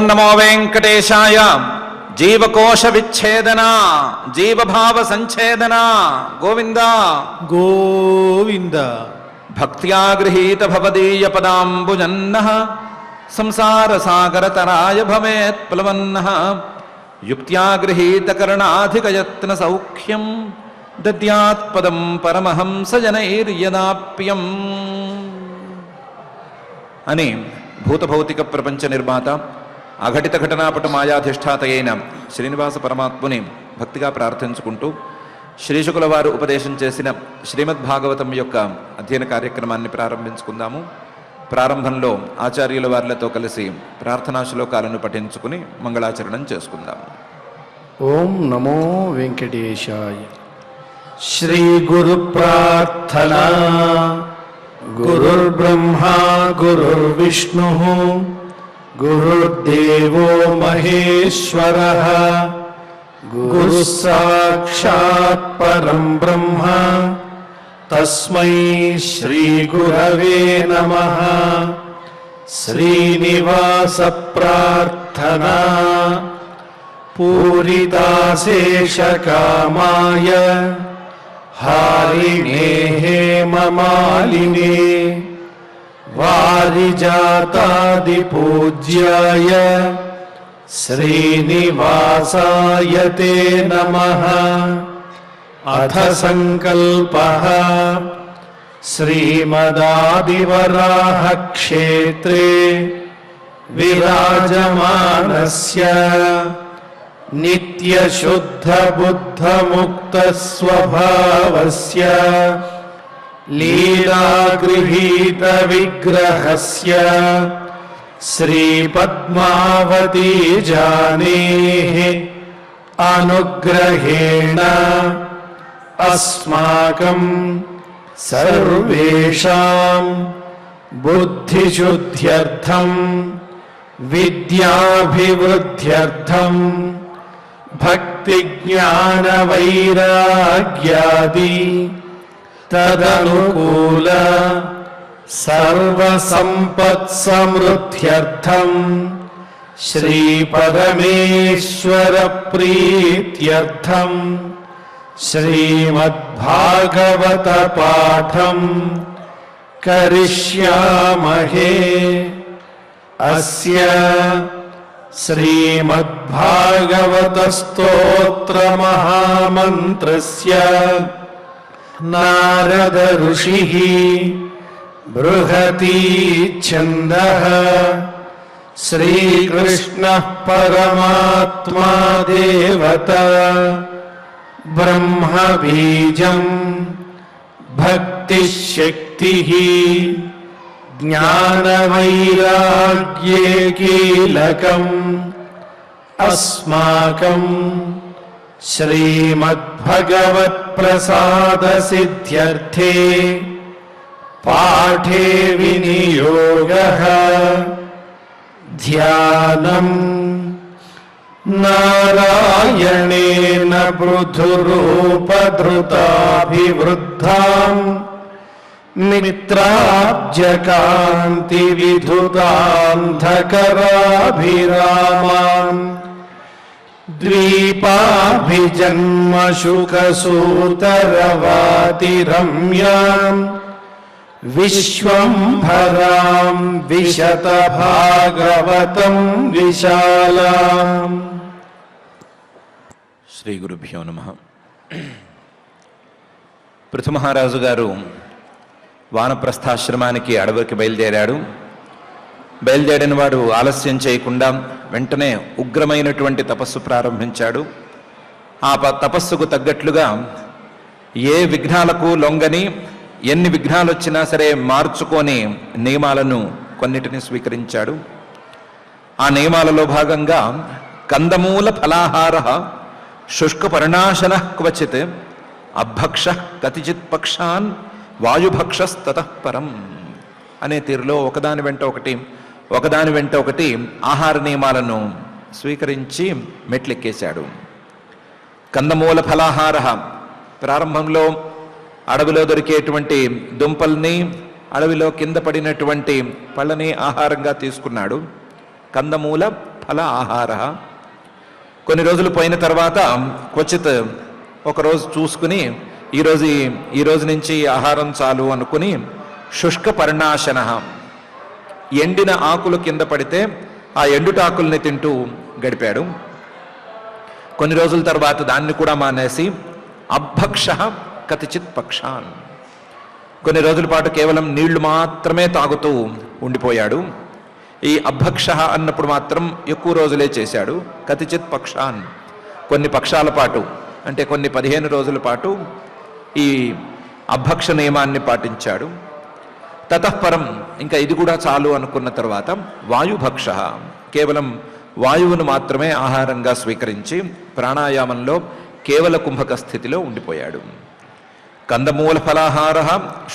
నమో వెంకటేశాయ. జీవకోశ విచ్ఛేదన, జీవభావ సంఛేదన. గోవింద గోవింద. భక్త్యా గృహీత భవదీయ పదాంబుజన్నః సంసార సాగర తరాయ భవేత్ ప్లవన్నః. యుక్త్యా గృహీత కరుణాధికయత్న సౌఖ్యం దద్యాత్ పదం పరమహంస జనైర్యదాప్యం అని భూతభౌతిక ప్రపంచ నిర్మాత అఘటిత ఘటనాపట మాయాధిష్ఠాత అయిన శ్రీనివాస పరమాత్ముని భక్తిగా ప్రార్థించుకుంటూ శ్రీశుకుల వారు ఉపదేశం చేసిన శ్రీమద్భాగవతం యొక్క అధ్యయన కార్యక్రమాన్ని ప్రారంభించుకుందాము. ప్రారంభంలో ఆచార్యుల వారితో కలిసి ప్రార్థనా శ్లోకాలను పఠించుకుని మంగళాచరణం చేసుకుందాము. ఓం నమో వెంకటేశాయ. శ్రీ గురు ప్రార్థనా. గురుర్బ్రహ్మా గురుర్విష్ణు గురుర్దేవో మహేశ్వరః. గురు సాక్షాత్ పరం బ్రహ్మ తస్మై శ్రీ గురవే నమః. శ్రీనివాస ప్రార్థనా. పూరితాశేషకామాయ హారిణే హేమమాలినే వారిజాతాదిపూజ్యాయ శ్రీనివాసాయ తే నమః. అథ సంకల్పః. శ్రీమదాదివరాహ క్షేత్రే విరాజమానస్య నిత్యశుద్ధ బుద్ధ ముక్త స్వభావస్య లీలాగృహీత విగ్రహస్య శ్రీ పద్మావతీ జానేః అనుగ్రహేణ అస్మాకం సర్వేషాం బుద్ధిశుద్ధ్యర్థం విద్యాభివృద్ధ్యర్థం భక్తి జ్ఞాన వైరాగ్యాది తదనుకూల సర్వసంపత్ సమృద్ధ్యర్థం శ్రీ పరమేశ్వర ప్రీత్యర్థం శ్రీమద్భాగవత పాఠం కరిష్యామహే. అస్య శ్రీమద్భాగవత స్తోత్ర మహామంత్రస్య నారద ఋషిః బృహతి ఛందః. శ్రీకృష్ణః పరమాత్మా దేవత బ్రహ్మ బీజం భక్తిశక్తిః జ్ఞానవైరాగ్యే కీలకం అస్మాకం శ్రీమద్భగవత్ప్రసాదసిద్ధ్యర్థే పాఠే వినియోగః. ధ్యానం నారాయణేన పృథురూపధృతాభివృద్ధాం మిత్రాబ్జకాంతి విధుతాంధకరాభిరామాం ద్వీపాభిజన్మశుకసూతరవాతి రమ్యాం విశ్వంభరాం విశతభాగవతం విశాలాం. శ్రీ గురుభ్యో నమః. పృథుమహారాజు గారు వానప్రస్థాశ్రమానికి అడవికి బయలుదేరాడు. బయలుదేరిన వాడు ఆలస్యం చేయకుండా వెంటనే ఉగ్రమైనటువంటి తపస్సు ప్రారంభించాడు. ఆ తపస్సుకు తగ్గట్లుగా ఏ విఘ్నాలకు లొంగని, ఎన్ని విఘ్నాలు వచ్చినా సరే మార్చుకొని నియమాలను కొన్నిటిని స్వీకరించాడు. ఆ నియమాలలో భాగంగా కందమూల ఫలాహార శుష్కపర్ణాశన క్వచిత్ అభక్ష కతిచిత్ పక్షాన్ వాయుభక్షస్తతః పరం అనే తీరులో ఒకదాని వెంట ఒకటి ఆహార నియమాలను స్వీకరించి మెట్లెక్కేశాడు. కందమూల ఫలాహార, ప్రారంభంలో అడవిలో దొరికేటువంటి దుంపల్ని, అడవిలో కింద పడినటువంటి పళ్ళని ఆహారంగా తీసుకున్నాడు. కందమూల ఫల ఆహార. కొన్ని రోజులు పోయిన తర్వాత క్వచిత్ ఒకరోజు చూసుకుని ఈ రోజు నుంచి ఆహారం చాలు అనుకుని శుష్క పర్ణాశన, ఎండిన ఆకులు కింద పడితే ఆ ఎండుటాకుల్ని తింటూ గడిపాడు. కొన్ని రోజుల తర్వాత దాన్ని కూడా మానేసి అభక్ష కతిచిత్ పక్షాన్, కొన్ని రోజుల పాటు కేవలం నీళ్లు మాత్రమే తాగుతూ ఉండిపోయాడు. ఈ అభక్ష అన్నప్పుడు మాత్రం ఎక్కువ రోజులే చేశాడు. కతిచిత్ పక్షాన్, కొన్ని పక్షాల పాటు అంటే కొన్ని 15 రోజుల పాటు ఈ అభక్ష నియమాన్ని పాటించాడు. తతఃపరం, ఇంకా ఇది కూడా చాలు అనుకున్న తర్వాత వాయుభక్ష, కేవలం వాయువును మాత్రమే ఆహారంగా స్వీకరించి ప్రాణాయామంలో కేవల కుంభక స్థితిలో ఉండిపోయాడు. కందమూల ఫలాహార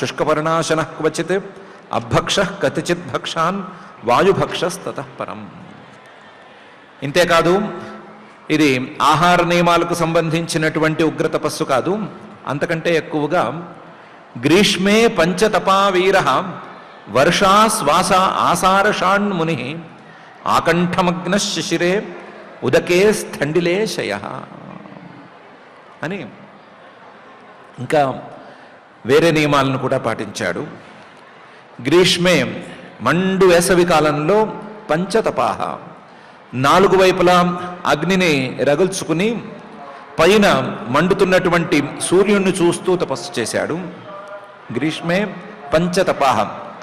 శుష్కపర్ణాశన క్వచిత్ అభక్ష కతిచిత్ భక్షాన్ వాయుభక్షస్తతఃపరం. ఇంతేకాదు, ఇది ఆహార నియమాలకు సంబంధించినటువంటి ఉగ్ర తపస్సు కాదు, అంతకంటే ఎక్కువగా గ్రీష్మే పంచతపావీర వర్షా శ్వాస ఆసారషాణ్ముని ఆకంఠమగ్న శిశిరే ఉదకే స్థండిలే శయ అని ఇంకా వేరే నియమాలను కూడా పాటించాడు. గ్రీష్మే, మండు వేసవి కాలంలో పంచతపాహ, 4 వైపులా అగ్నిని రగుల్చుకుని పైన మండుతున్నటువంటి సూర్యుడిని చూస్తూ తపస్సు చేశాడు. గ్రీష్మే పంచతపాహ,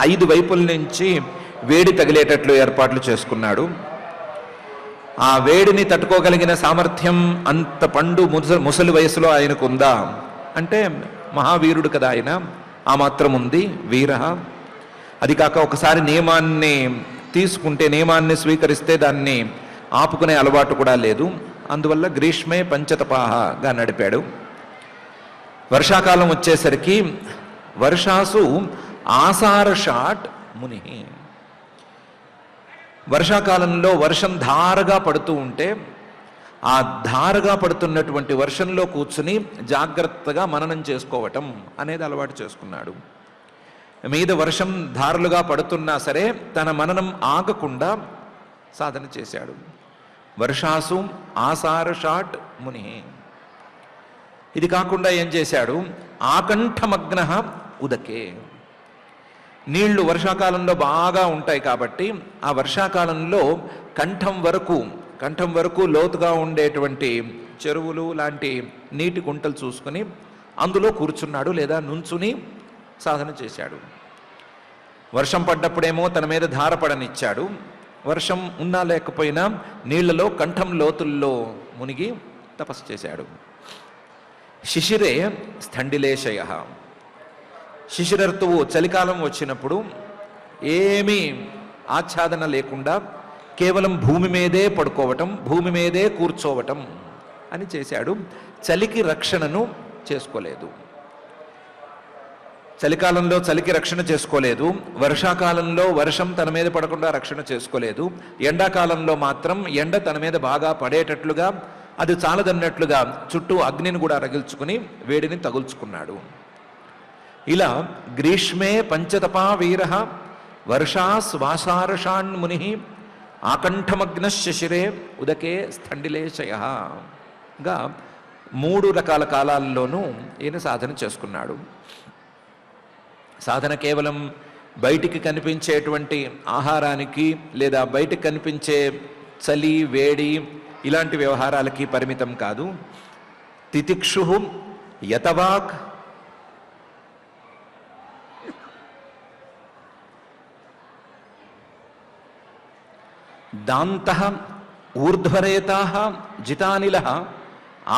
5 వైపుల నుంచి వేడి తగిలేటట్లు ఏర్పాట్లు చేసుకున్నాడు. ఆ వేడిని తట్టుకోగలిగిన సామర్థ్యం అంత పండు ముసలి వయసులో ఆయనకుందా అంటే మహావీరుడు కదా ఆయన, ఆ మాత్రం ఉంది వీర. అది కాక ఒకసారి నియమాన్ని తీసుకుంటే, నియమాన్ని స్వీకరిస్తే దాన్ని ఆపుకునే అలవాటు కూడా లేదు. అందువల్ల గ్రీష్మే పంచతపాహగా నడిపాడు. వర్షాకాలం వచ్చేసరికి వర్షాసు ఆసారషాట్ ముని, వర్షాకాలంలో వర్షం ధారగా పడుతూ ఉంటే ఆ ధారగా పడుతున్నటువంటి వర్షంలో కూర్చుని జాగ్రత్తగా మననం చేసుకోవటం అనేది అలవాటు చేసుకున్నాడు. మీద వర్షం ధారలుగా పడుతున్నా సరే తన మననం ఆగకుండా సాధన చేశాడు. వర్షాసు ఆసారషాట్ ముని. ఇది కాకుండా ఏం చేశాడు, ఆకంఠమగ్న ఉదకే, నీళ్లు వర్షాకాలంలో బాగా ఉంటాయి కాబట్టి ఆ వర్షాకాలంలో కంఠం వరకు లోతుగా ఉండేటువంటి చెరువులు లాంటి నీటి గుంటలు చూసుకుని అందులో కూర్చున్నాడు లేదా నుంచుని సాధన చేశాడు. వర్షం పడ్డప్పుడేమో తన మీద ధార పడనిచ్చాడు, వర్షం ఉన్నా లేకపోయినా నీళ్లలో కంఠం లోతుల్లో మునిగి తపస్సు చేశాడు. శిశిరే స్థండిలేశయ, శిశిరఋతువు చలికాలం వచ్చినప్పుడు ఏమీ ఆచ్ఛాదన లేకుండా కేవలం భూమి మీదే పడుకోవటం, భూమి మీదే కూర్చోవటం అని చేశాడు. చలికి రక్షణను చేసుకోలేదు. చలికాలంలో చలికి రక్షణ చేసుకోలేదు, వర్షాకాలంలో వర్షం తన మీద పడకుండా రక్షణ చేసుకోలేదు, ఎండాకాలంలో మాత్రం ఎండ తన మీద బాగా పడేటట్లుగా, అది చాలదన్నట్లుగా చుట్టూ అగ్నిని కూడా రగిల్చుకుని వేడిని తగుల్చుకున్నాడు. ఇలా గ్రీష్మే పంచతపా వీర వర్షా శ్వాసారషాన్ముని ఆకంఠమగ్న శిశిరే ఉదకే స్థండిలేశయగా 3 రకాల కాలాల్లోనూ ఈయన సాధన చేసుకున్నాడు. సాధన కేవలం బయటికి కనిపించేటువంటి ఆహారానికి లేదా బయటికి కనిపించే చలి వేడి ఇలాంటి వ్యవహారాలకి పరిమితం కాదు. తితిక్షు యతవాక్ దాంతః ఊర్ధ్వరేతాః జితానిలః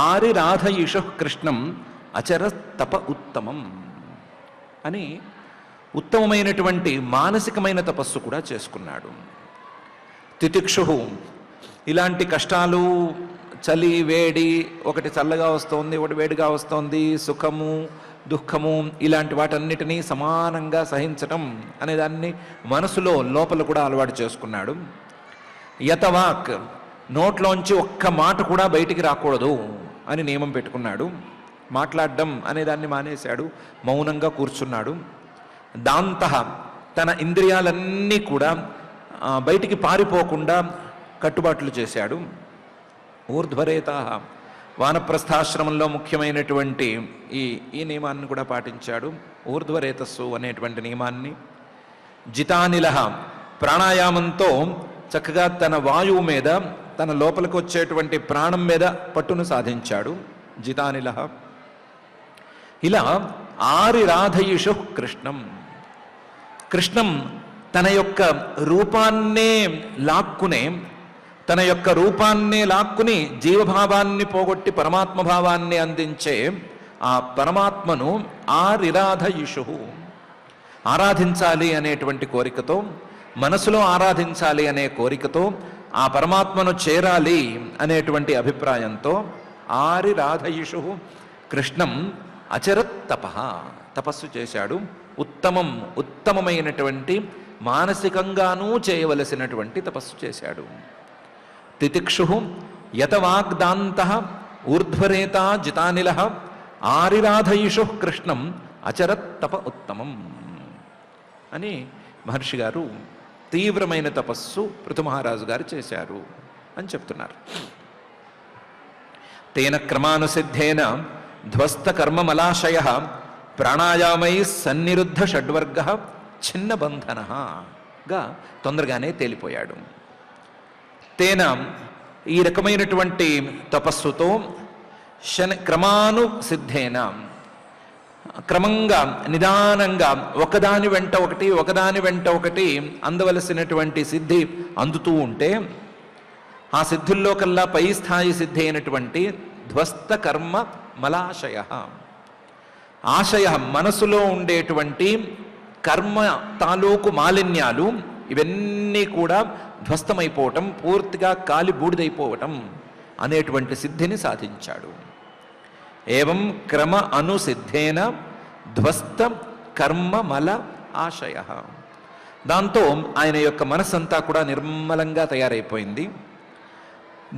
ఆరిరాధయిషుః కృష్ణం అచరస్తప ఉత్తమం అని ఉత్తమమైనటువంటి మానసికమైన తపస్సు కూడా చేసుకున్నాడు. తితిక్షు, ఇలాంటి కష్టాలు, చలి వేడి, ఒకటి చల్లగా వస్తోంది ఒకటి వేడిగా వస్తోంది, సుఖము దుఃఖము, ఇలాంటి వాటన్నిటినీ సమానంగా సహించటం అనే దాన్ని మనసులో లోపల కూడా అలవాటు చేసుకున్నాడు. యతవాక్, నోట్లోంచి ఒక్క మాట కూడా బయటికి రాకూడదు అని నియమం పెట్టుకున్నాడు. మాట్లాడడం అనేదాన్ని మానేశాడు, మౌనంగా కూర్చున్నాడు. దాంతః, తన ఇంద్రియాలన్నీ కూడా బయటికి పారిపోకుండా కట్టుబాట్లు చేశాడు. ఊర్ధ్వరేత వానప్రస్థాశ్రమంలో ముఖ్యమైనటువంటి ఈ నియమాన్ని కూడా పాటించాడు. ఊర్ధ్వరేతస్సు అనేటువంటి నియమాన్ని. జితానిల ప్రాణాయామంతో చక్కగా తన వాయువు మీద, తన లోపలికి వచ్చేటువంటి ప్రాణం మీద పట్టును సాధించాడు. జితానిల. ఇలా ఆరిరాధయిషు కృష్ణం. కృష్ణం తన యొక్క రూపాన్నే లాక్కునే, తన యొక్క రూపాన్నే లాక్కుని జీవభావాన్ని పోగొట్టి పరమాత్మ భావాన్ని అందించే ఆ పరమాత్మను ఆరిరాధయిషు, ఆరాధించాలి అనేటువంటి కోరికతో, మనసులో ఆరాధించాలి అనే కోరికతో, ఆ పరమాత్మను చేరాలి అనేటువంటి అభిప్రాయంతో ఆరిరాధయిషు కృష్ణం అచరత్ తపః, తపస్సు చేశాడు. ఉత్తమమైనటువంటి మానసికంగానూ చేయవలసినటువంటి తపస్సు చేశాడు. తితిక్షు యతవాగ్దాంత ఊర్ధ్వరేత జితానిల ఆరిరాధయిషు కృష్ణం అచరత్ తప ఉత్తమం అని మహర్షి గారు తీవ్రమైన తపస్సు పృథు గారు చేశారు అని చెప్తున్నారు. తేన క్రమానుసిద్ధేన ధ్వస్త కర్మమలాశయ ప్రాణాయామై సన్నిరుద్ధ షడ్వర్గ చిన్న బంధనగా తొందరగానే తేలిపోయాడు. తేన ఈ రకమైనటువంటి తపస్సుతో క్రమానుసిద్ధేన, క్రమంగా నిదానంగా ఒకదాని వెంట ఒకటి అందవలసినటువంటి సిద్ధి అందుతూ ఉంటే, ఆ సిద్ధుల్లో కల్లా పై స్థాయి సిద్ధి అయినటువంటి ధ్వస్త కర్మ మలాశయ, ఆశయ మనసులో ఉండేటువంటి కర్మ తాలూకు మాలిన్యాలు ఇవన్నీ కూడా ధ్వస్తమైపోవటం, పూర్తిగా కాలి బూడిదైపోవటం అనేటువంటి సిద్ధిని సాధించాడు. ఏవం క్రమ అనుసిద్ధేన ధ్వస్త కర్మ మల ఆశయ. దాంతో ఆయన యొక్క మనస్సంతా కూడా నిర్మలంగా తయారైపోయింది.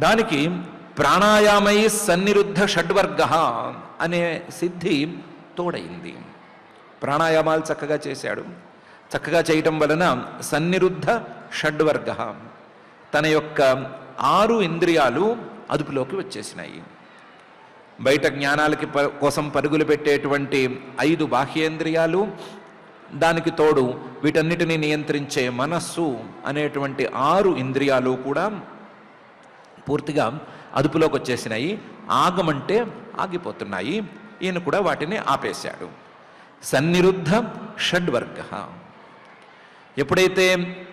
దానికి ప్రాణాయామై సన్నిరుద్ధ షడ్వర్గ అనే సిద్ధి తోడైంది. ప్రాణాయామాలు చక్కగా చేశాడు. చక్కగా చేయటం వలన సన్నిరుద్ధ షడ్వర్గ, తన యొక్క 6 ఇంద్రియాలు అదుపులోకి వచ్చేసినాయి. బయట జ్ఞానాలకి కోసం పరుగులు పెట్టేటువంటి 5 బాహ్యేంద్రియాలు, దానికి తోడు వీటన్నిటిని నియంత్రించే మనస్సు అనేటువంటి 6 ఇంద్రియాలు కూడా పూర్తిగా అదుపులోకి వచ్చేసినాయి. ఆగమంటే ఆగిపోతున్నాయి. ఈయన కూడా వాటిని ఆపేశాడు. సన్నిరుద్ధ షడ్వర్గ. ఎప్పుడైతే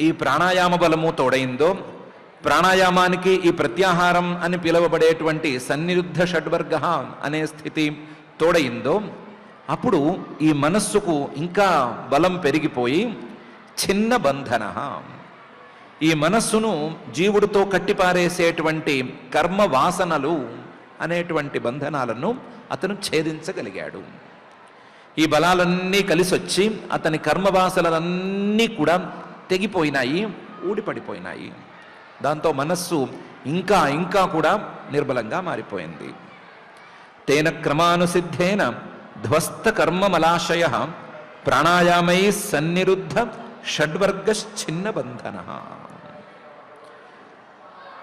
ఈ ప్రాణాయామ బలము తోడైందో, ప్రాణాయామానికి ఈ ప్రత్యాహారం అని పిలువబడేటువంటి సన్నిరుద్ధ షడ్వర్గ అనే స్థితి తోడైందో, అప్పుడు ఈ మనస్సుకు ఇంకా బలం పెరిగిపోయి చిన్న బంధన, ఈ మనస్సును జీవుడితో కట్టిపారేసేటువంటి కర్మ వాసనలు అనేటువంటి బంధనాలను అతను ఛేదించగలిగాడు. ఈ బలాలన్నీ కలిసొచ్చి అతని కర్మవాసనలన్నీ కూడా తెగిపోయినాయి, ఊడిపడిపోయినాయి. దాంతో మనస్సు ఇంకా ఇంకా కూడా నిర్బలంగా మారిపోయింది. తేన క్రమానుసిద్ధేన ధ్వస్త కర్మమలాశయ ప్రాణాయామై సన్నిరుద్ధ షడ్వర్గశ్చిన్న బంధన.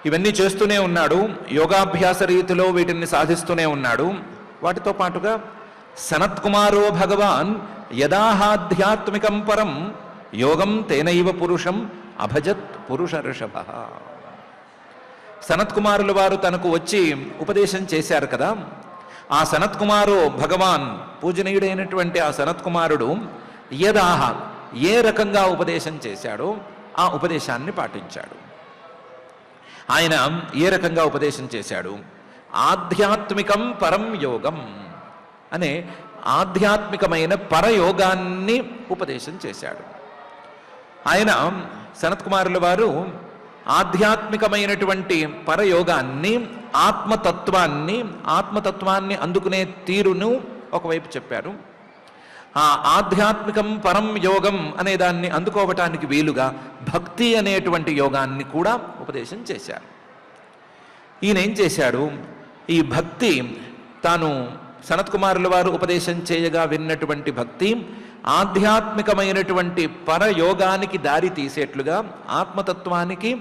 ఇవన్నీ చేస్తూనే ఉన్నాడు. యోగాభ్యాస రీతిలో వీటిని సాధిస్తూనే ఉన్నాడు. వాటితో పాటుగా సనత్కుమారో భగవాన్ యదాహాధ్యాత్మికం పరం యోగం తేనైవ పురుషం అభజత్ పురుష ఋషభ. సనత్కుమారుల వారు తనకు వచ్చి ఉపదేశం చేశారు కదా, ఆ సనత్కుమారో భగవాన్, పూజనీయుడైనటువంటి ఆ సనత్కుమారుడు యదాహ, ఏ రకంగా ఉపదేశం చేశాడో ఆ ఉపదేశాన్ని పాటించాడు. ఆయన ఏ రకంగా ఉపదేశం చేశాడు? ఆధ్యాత్మికం పరం యోగం అనే ఆధ్యాత్మికమైన పరయోగాన్ని ఉపదేశం చేశాడు. ఆయన సనత్కుమారుల వారు ఆధ్యాత్మికమైనటువంటి పరయోగాన్ని, ఆత్మతత్వాన్ని అందుకునే తీరును ఒకవైపు చెప్పారు. ఆ ఆధ్యాత్మికం పరం యోగం అనే దాన్ని అందుకోవటానికి వీలుగా భక్తి అనేటువంటి యోగాన్ని కూడా ఉపదేశం చేశారు. ఈయన ఏం చేశాడు? ఈ భక్తి, తాను సనత్కుమారుల వారు ఉపదేశం చేయగా విన్నటువంటి భక్తి ఆధ్యాత్మికమైనటువంటి పరయోగానికి దారి తీసేట్లుగా, ఆత్మతత్వానికి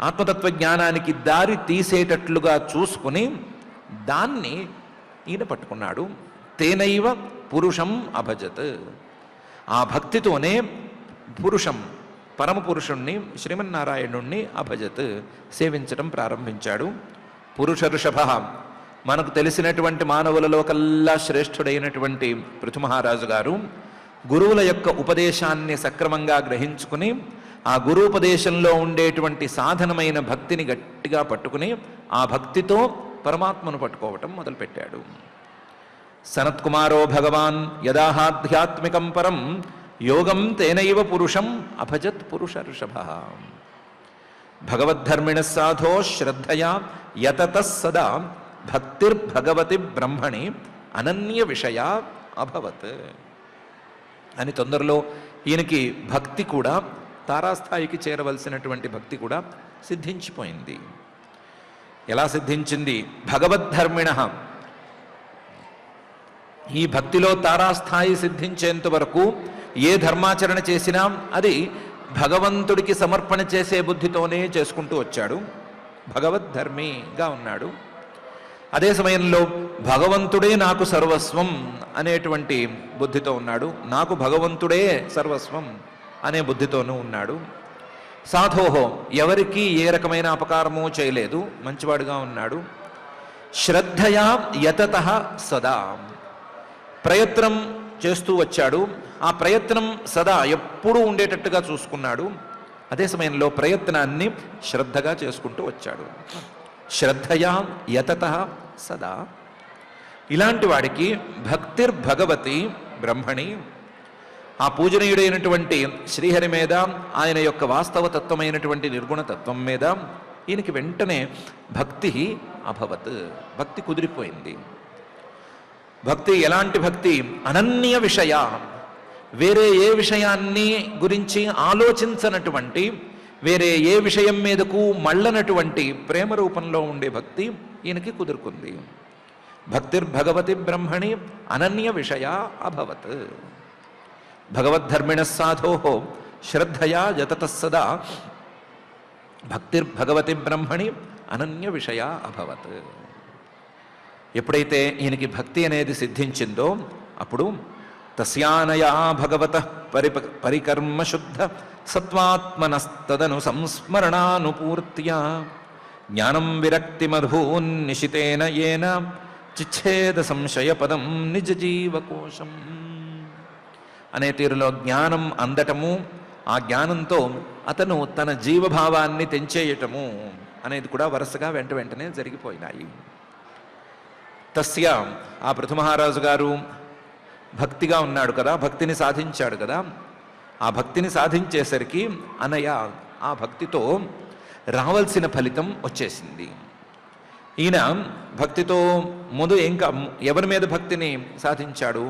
ఆత్మతత్వ జ్ఞానానికి దారి తీసేటట్లుగా చూసుకుని దాన్ని ఈయన పట్టుకున్నాడు. తేనైవ పురుషం అభజత్. ఆ భక్తితోనే పురుషం, పరమ పురుషుణ్ణి, శ్రీమన్నారాయణుణ్ణి అభజత్, సేవించడం ప్రారంభించాడు. పురుష ఋషభ, మనకు తెలిసినటువంటి మానవులలో కల్లా శ్రేష్ఠుడైనటువంటి పృథు మహారాజు గారు గురువుల యొక్క ఉపదేశాన్ని సక్రమంగా గ్రహించుకుని ఆ గురూపదేశంలో ఉండేటువంటి సాధనమైన భక్తిని గట్టిగా పట్టుకుని ఆ భక్తితో పరమాత్మను పట్టుకోవటం మొదలుపెట్టాడు. సనత్కుమారో భగవాన్ యదాహాధ్యాత్మికం పరం యోగం తేనైవ పురుషం అభజత్ పురుష ఋషభ. భగవద్ధర్మిణ సాధో శ్రద్ధయా యతత సదా భక్తిర్భగవతి బ్రహ్మణి అనన్య విషయ అభవత్ అని తొందరలో ఈయనకి భక్తి కూడా, తారాస్థాయికి చేరవలసినటువంటి భక్తి కూడా సిద్ధించిపోయింది. ఎలా సిద్ధించింది? భగవద్ధర్మిణ, ఈ భక్తిలో తారాస్థాయి సిద్ధించేంత వరకు ఏ ధర్మాచరణ చేసినా అది భగవంతుడికి సమర్పణ చేసే బుద్ధితోనే చేసుకుంటూ వచ్చాడు. భగవద్ధర్మిగా ఉన్నాడు. అదే సమయంలో భగవంతుడే నాకు సర్వస్వం అనేటువంటి బుద్ధితో ఉన్నాడు. నాకు భగవంతుడే సర్వస్వం అనే బుద్ధితోనూ ఉన్నాడు. సాధోహో, ఎవరికి ఏ రకమైన అపకారమూ చేయలేదు, మంచివాడుగా ఉన్నాడు. శ్రద్ధయా యతత సదా, ప్రయత్నం చేస్తూ వచ్చాడు. ఆ ప్రయత్నం సదా ఎప్పుడూ ఉండేటట్టుగా చూసుకున్నాడు. అదే సమయంలో ప్రయత్నాన్ని శ్రద్ధగా చేసుకుంటూ వచ్చాడు. శ్రద్ధయా యతత సదా. ఇలాంటి వాడికి భక్తిర్భగవతి బ్రహ్మణి, ఆ పూజనీయుడైనటువంటి శ్రీహరి మీద, ఆయన యొక్క వాస్తవతత్వమైనటువంటి నిర్గుణతత్వం మీద ఈయనకి వెంటనే భక్తి అభవత్, భక్తి కుదిరిపోయింది. భక్తి ఎలాంటి భక్తి? అనన్య విషయ, వేరే ఏ విషయాన్ని గురించి ఆలోచించనటువంటి, వేరే ఏ విషయం మీదకు మళ్ళనటువంటి ప్రేమ రూపంలో ఉండే భక్తి ఈయనకి కుదురుకుంది. భక్తిర్భగవతి బ్రహ్మణి అనన్య విషయ అభవత్. భగవద్ధర్మిణ సాధో శ్రద్ధయా యతత సదా భక్తిర్భగవతి బ్రహ్మణి అనన్య విషయ అభవత్. ఎప్పుడైతే ఈయనకి భక్తి అనేది సిద్ధించిందో అప్పుడు తస్యానయా భగవత పరికర్మ శుద్ధ సత్వాత్మనస్తదను సంస్మరణానుపూర్త్యా జ్ఞానం విరక్తి మధూన్నిశితేన ఏన చిచ్ఛేద సంశయ పదం నిజ జీవకోశం అనే తీరులో జ్ఞానం అందటము, ఆ జ్ఞానంతో అతను తన జీవభావాన్ని తెంచేయటము అనేది కూడా వరుసగా వెంటనే జరిగిపోయినాయి. తస్య, ఆ పృథు మహారాజు గారు భక్తిగా ఉన్నాడు కదా, భక్తిని సాధించాడు కదా, ఆ భక్తిని సాధించేసరికి అనయ, ఆ భక్తితో రావాల్సిన ఫలితం వచ్చేసింది. ఈయన భక్తితో ముందు ఇంకా ఎవరి మీద భక్తిని సాధించాడు?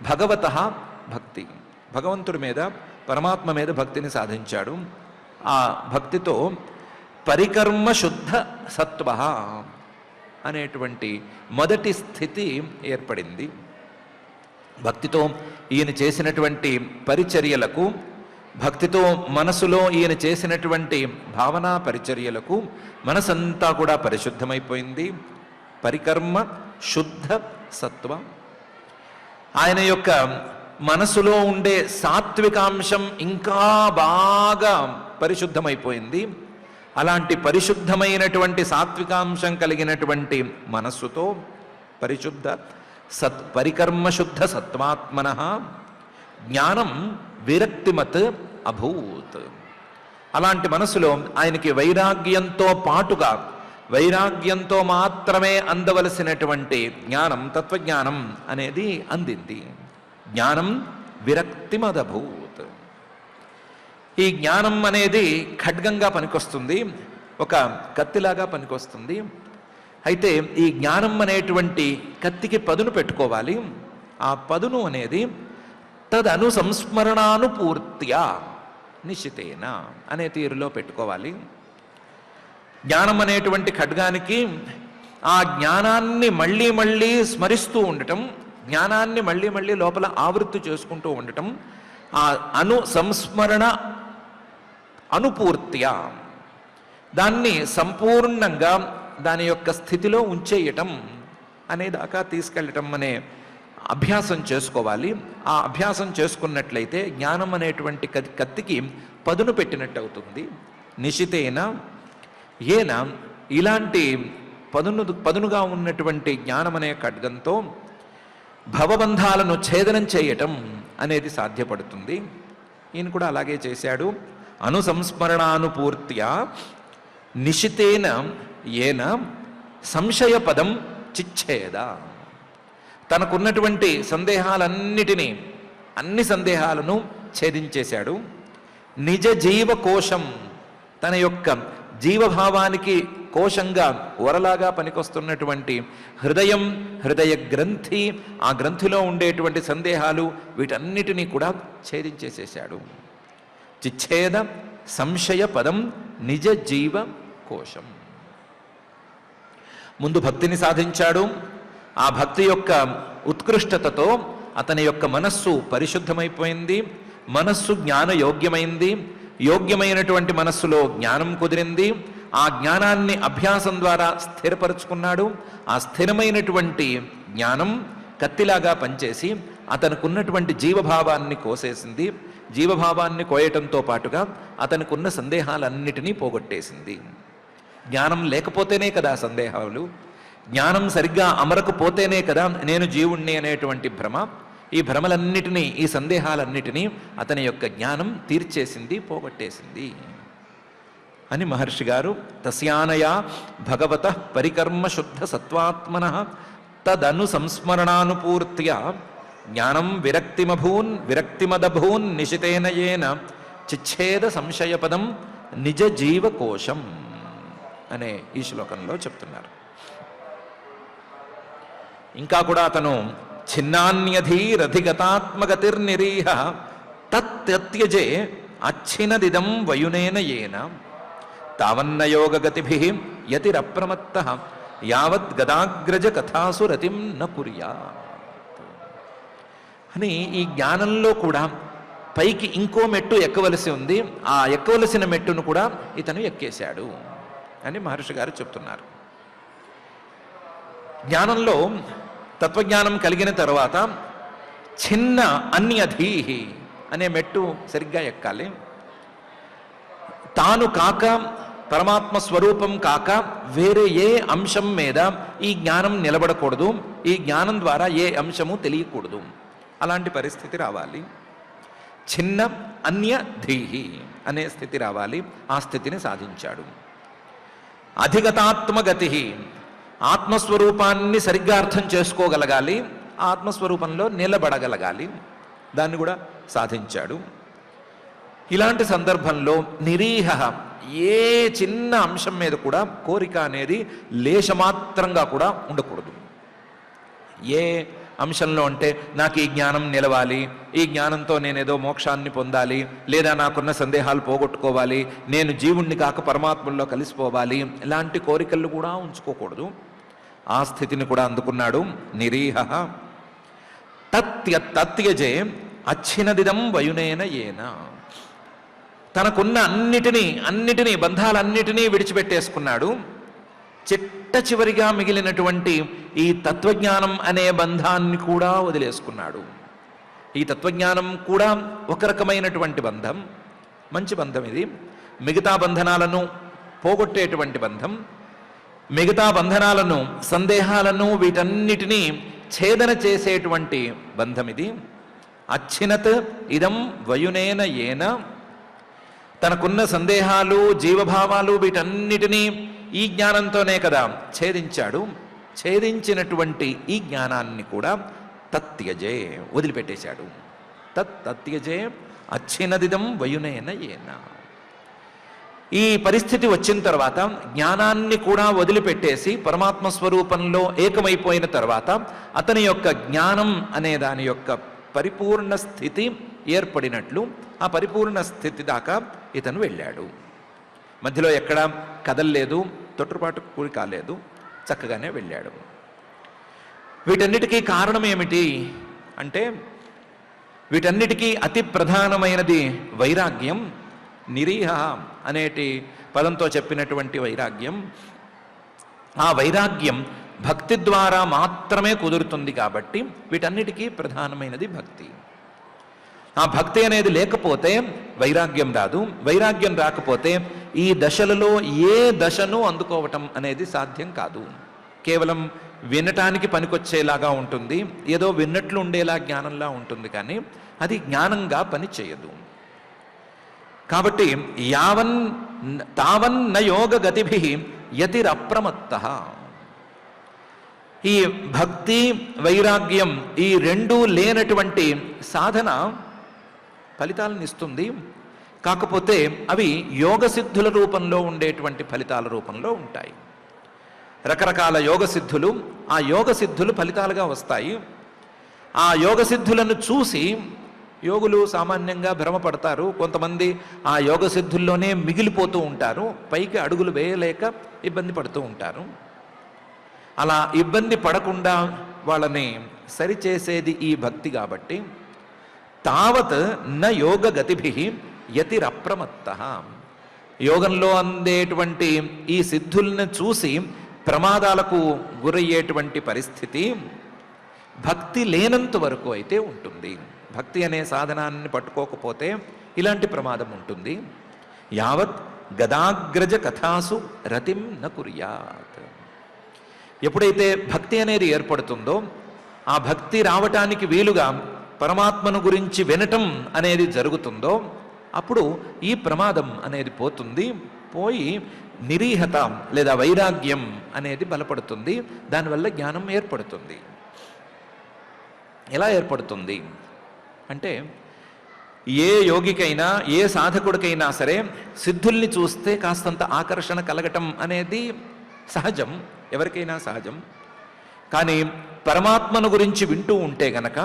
భగవత భక్తి, భగవంతుడి మీద, పరమాత్మ మీద భక్తిని సాధించాడు. ఆ భక్తితో పరికర్మ శుద్ధ సత్వ అనేటువంటి మొదటి స్థితి ఏర్పడింది. భక్తితో ఈయన చేసినటువంటి పరిచర్యలకు, భక్తితో మనసులో ఈయన చేసినటువంటి భావనా పరిచర్యలకు మనసంతా కూడా పరిశుద్ధమైపోయింది. పరికర్మ శుద్ధ సత్వ, ఆయన యొక్క మనసులో ఉండే సాత్వికాంశం ఇంకా బాగా పరిశుద్ధమైపోయింది. అలాంటి పరిశుద్ధమైనటువంటి సాత్వికాంశం కలిగినటువంటి మనస్సుతో పరిశుద్ధ పరికర్మ శుద్ధ సత్వాత్మన జ్ఞానం విరక్తిమత్ అభూత్. అలాంటి మనసులో ఆయనకి వైరాగ్యంతో పాటుగా, వైరాగ్యంతో మాత్రమే అందవలసినటువంటి జ్ఞానం, తత్వజ్ఞానం అనేది అందింది. జ్ఞానం విరక్తిమదభూత్. ఈ జ్ఞానం అనేది ఖడ్గంగా పనికొస్తుంది, ఒక కత్తిలాగా పనికొస్తుంది. అయితే ఈ జ్ఞానం అనేటువంటి కత్తికి పదును పెట్టుకోవాలి. ఆ పదును అనేది తదను సంస్మరణానుపూర్త్యా నిశితేన అనే తీరులో పెట్టుకోవాలి. జ్ఞానం అనేటువంటి ఖడ్గానికి ఆ జ్ఞానాన్ని మళ్ళీ మళ్ళీ స్మరిస్తూ ఉండటం, జ్ఞానాన్ని మళ్ళీ మళ్ళీ లోపల ఆవృత్తి చేసుకుంటూ ఉండటం, ఆ సంస్మరణ అనుపూర్త్యా, దాన్ని సంపూర్ణంగా దాని యొక్క స్థితిలో ఉంచేయటం అనేదాకా తీసుకెళ్ళటం అనే అభ్యాసం చేసుకోవాలి. ఆ అభ్యాసం చేసుకున్నట్లయితే జ్ఞానం అనేటువంటి కత్తికి పదును పెట్టినట్టు అవుతుంది. నిశితేన ఏన, ఇలాంటి పదునుగా ఉన్నటువంటి జ్ఞానం అనే ఖడ్గంతో భవబంధాలను ఛేదనం చేయటం అనేది సాధ్యపడుతుంది. ఈయన కూడా అలాగే చేశాడు. అనుసంస్మరణానుపూర్త్యా నిశితేన ఏన సంశయ పదం చిచ్ఛేద. తనకున్నటువంటి సందేహాలన్నిటినీ, అన్ని సందేహాలను ఛేదించేశాడు. నిజ జీవ కోశం, తన యొక్క జీవభావానికి కోశంగా వరలాగా పనికొస్తున్నటువంటి హృదయం, హృదయ గ్రంథి, ఆ గ్రంథిలో ఉండేటువంటి సందేహాలు, వీటన్నిటినీ కూడా ఛేదించేసేశాడు. చిచ్ఛేద సంశయ పదం నిజ జీవ కోశం. ముందు భక్తిని సాధించాడు. ఆ భక్తి యొక్క ఉత్కృష్టతతో అతని యొక్క మనస్సు పరిశుద్ధమైపోయింది. మనస్సు జ్ఞాన యోగ్యమైంది. యోగ్యమైనటువంటి మనస్సులో జ్ఞానం కుదిరింది. ఆ జ్ఞానాన్ని అభ్యాసం ద్వారా స్థిరపరుచుకున్నాడు. ఆ స్థిరమైనటువంటి జ్ఞానం కత్తిలాగా పనిచేసి అతనుకున్నటువంటి జీవభావాన్ని కోసేసింది. జీవభావాన్ని కోయటంతో పాటుగా అతనుకున్న సందేహాలన్నిటినీ పోగొట్టేసింది. జ్ఞానం లేకపోతేనే కదా సందేహాలు, జ్ఞానం సరిగ్గా అమరకపోతేనే కదా నేను జీవుణ్ణి అనేటువంటి భ్రమ. ఈ భ్రమలన్నిటినీ, ఈ సందేహాలన్నిటినీ అతని యొక్క జ్ఞానం తీర్చేసింది, పోగొట్టేసింది అని మహర్షి గారు తస్యానయా భగవత పరికర్మ శుద్ధ సత్వాత్మన తదను సంస్మరణానుపూర్త్యా జ్ఞానం విరక్తిమదభూన్ నిశితేన ఏన చిచ్ఛేద సంశయపదం నిజ జీవకోశం అనే ఈ శ్లోకంలో చెప్తున్నారు. ఇంకా కూడా అతను ఛిన్నాన్యధీరధిగతాత్మగతిర్నిరీహ తత్యత్యజే అచ్ఛినదిదం వయునేన ఏన తావన్నయోగగతిభిః యతిరప్రమత్తః యావద్ గదాగ్రజ కథాసు రతిం న కుర్యాత్ అని ఈ జ్ఞానంలో కూడా పైకి ఇంకో మెట్టు ఎక్కవలసి ఉంది. ఆ ఎక్కవలసిన మెట్టును కూడా ఇతను ఎక్కేశాడు అని మహర్షి గారు చెప్తున్నారు. జ్ఞానంలో తత్వజ్ఞానం కలిగిన తర్వాత చిన్న అన్యధీహి అనే మెట్టు సరిగ్గా ఎక్కాలి. తాను కాక, పరమాత్మ స్వరూపం కాక వేరే ఏ అంశం మీద ఈ జ్ఞానం నిలబడకూడదు. ఈ జ్ఞానం ద్వారా ఏ అంశము తెలియకూడదు. అలాంటి పరిస్థితి రావాలి. చిన్న అన్య ధీహి అనే స్థితి రావాలి. ఆ స్థితిని సాధించాడు. అధిగతాత్మగతి, ఆత్మస్వరూపాన్ని సరిగ్గా అర్థం చేసుకోగలగాలి. ఆత్మస్వరూపంలో నిలబడగలగాలి. దాన్ని కూడా సాధించాడు. ఇలాంటి సందర్భంలో నిరీహ, ఏ చిన్న అంశం మీద కూడా కోరిక అనేది లేశమాత్రంగా కూడా ఉండకూడదు. ఏ అంశంలో అంటే నాకు ఈ జ్ఞానం నిలవాలి, ఈ జ్ఞానంతో నేనేదో మోక్షాన్ని పొందాలి, లేదా నాకున్న సందేహాలు పోగొట్టుకోవాలి, నేను జీవుణ్ణి కాక పరమాత్మల్లో కలిసిపోవాలి, ఇలాంటి కోరికలు కూడా ఉంచుకోకూడదు. ఆ స్థితిని కూడా అందుకున్నాడు. నిరీహ తత్యజే అచ్ఛినదిదం వయునేన ఏన. తనకున్న అన్నిటినీ బంధాలన్నిటినీ విడిచిపెట్టేసుకున్నాడు. చిట్ట చివరిగా మిగిలినటువంటి ఈ తత్వజ్ఞానం అనే బంధాన్ని కూడా వదిలేసుకున్నాడు. ఈ తత్వజ్ఞానం కూడా ఒక రకమైనటువంటి బంధం, మంచి బంధం. ఇది మిగతా బంధనాలను పోగొట్టేటువంటి బంధం. మిగతా బంధనాలను, సందేహాలను, వీటన్నిటినీ ఛేదన చేసేటువంటి బంధం ఇది. అచ్ఛినత్ ఇదం వయునేన ఏన. తనకున్న సందేహాలు, జీవభావాలు, వీటన్నిటినీ ఈ జ్ఞానంతోనే కదా ఛేదించాడు. ఛేదించినటువంటి ఈ జ్ఞానాన్ని కూడా తత్యజే వదిలిపెట్టేశాడు. తత్యజే అచ్ఛినదిదం వయునేన ఏన. ఈ పరిస్థితి వచ్చిన తర్వాత జ్ఞానాన్ని కూడా వదిలిపెట్టేసి పరమాత్మ స్వరూపంలో ఏకమైపోయిన తర్వాత అతని యొక్క జ్ఞానం అనే దాని యొక్క పరిపూర్ణ స్థితి ఏర్పడినట్లు ఆ పరిపూర్ణ స్థితి దాకా ఇతను వెళ్ళాడు. మధ్యలో ఎక్కడ కదల్లేదు, తొట్టుపాటు కూడి కాలేదు, చక్కగానే వెళ్ళాడు. వీటన్నిటికీ కారణం ఏమిటి అంటే, వీటన్నిటికీ అతి ప్రధానమైనది వైరాగ్యం. నిరీహ అనేటి పదంతో చెప్పినటువంటి వైరాగ్యం, ఆ వైరాగ్యం భక్తి ద్వారా మాత్రమే కుదురుతుంది. కాబట్టి వీటన్నిటికీ ప్రధానమైనది భక్తి. ఆ భక్తి అనేది లేకపోతే వైరాగ్యం రాదు. వైరాగ్యం రాకపోతే ఈ దశలలో ఏ దశను అందుకోవటం అనేది సాధ్యం కాదు. కేవలం వినటానికి పనికొచ్చేలాగా ఉంటుంది, ఏదో విన్నట్లు ఉండేలా జ్ఞానంలా ఉంటుంది, కానీ అది జ్ఞానంగా పని చేయదు. కాబట్టి తావన్న యోగ గతిభి యతిరప్రమత్తః. ఈ భక్తి వైరాగ్యం ఈ రెండూ లేనటువంటి సాధన ఫలితాలను ఇస్తుంది. కాకపోతే అవి యోగ సిద్ధుల రూపంలో ఉండేటువంటి ఫలితాల రూపంలో ఉంటాయి. రకరకాల యోగ సిద్ధులు, ఆ యోగ సిద్ధులు ఫలితాలుగా వస్తాయి. ఆ యోగ సిద్ధులను చూసి యోగులు సామాన్యంగా భ్రమపడతారు. కొంతమంది ఆ యోగ సిద్ధుల్లోనే మిగిలిపోతూ ఉంటారు, పైకి అడుగులు వేయలేక ఇబ్బంది పడుతూ ఉంటారు. అలా ఇబ్బంది పడకుండా వాళ్ళని సరిచేసేది ఈ భక్తి. కాబట్టి తావత్ న యోగ గతిభి యతిరప్రమత్తః. యోగంలో అందేటువంటి ఈ సిద్ధుల్ని చూసి ప్రమాదాలకు గురయ్యేటువంటి పరిస్థితి భక్తి లేనంత వరకు అయితే ఉంటుంది. భక్తి అనే సాధనాన్ని పట్టుకోకపోతే ఇలాంటి ప్రమాదం ఉంటుంది. యావత్ గదాగ్రజ కథాసు రతిం న కుర్యాత్. ఎప్పుడైతే భక్తి అనేది ఏర్పడుతుందో, ఆ భక్తి రావటానికి వీలుగా పరమాత్మను గురించి వినటం అనేది జరుగుతుందో, అప్పుడు ఈ ప్రమాదం అనేది పోతుంది. పోయి నిరీహత లేదా వైరాగ్యం అనేది బలపడుతుంది. దానివల్ల జ్ఞానం ఏర్పడుతుంది. ఎలా ఏర్పడుతుంది అంటే, ఏ యోగికైనా ఏ సాధకుడికైనా సరే సిద్ధుల్ని చూస్తే కాస్తంత ఆకర్షణ కలగటం అనేది సహజం, ఎవరికైనా సహజం. కానీ పరమాత్మను గురించి వింటూ ఉంటే గనక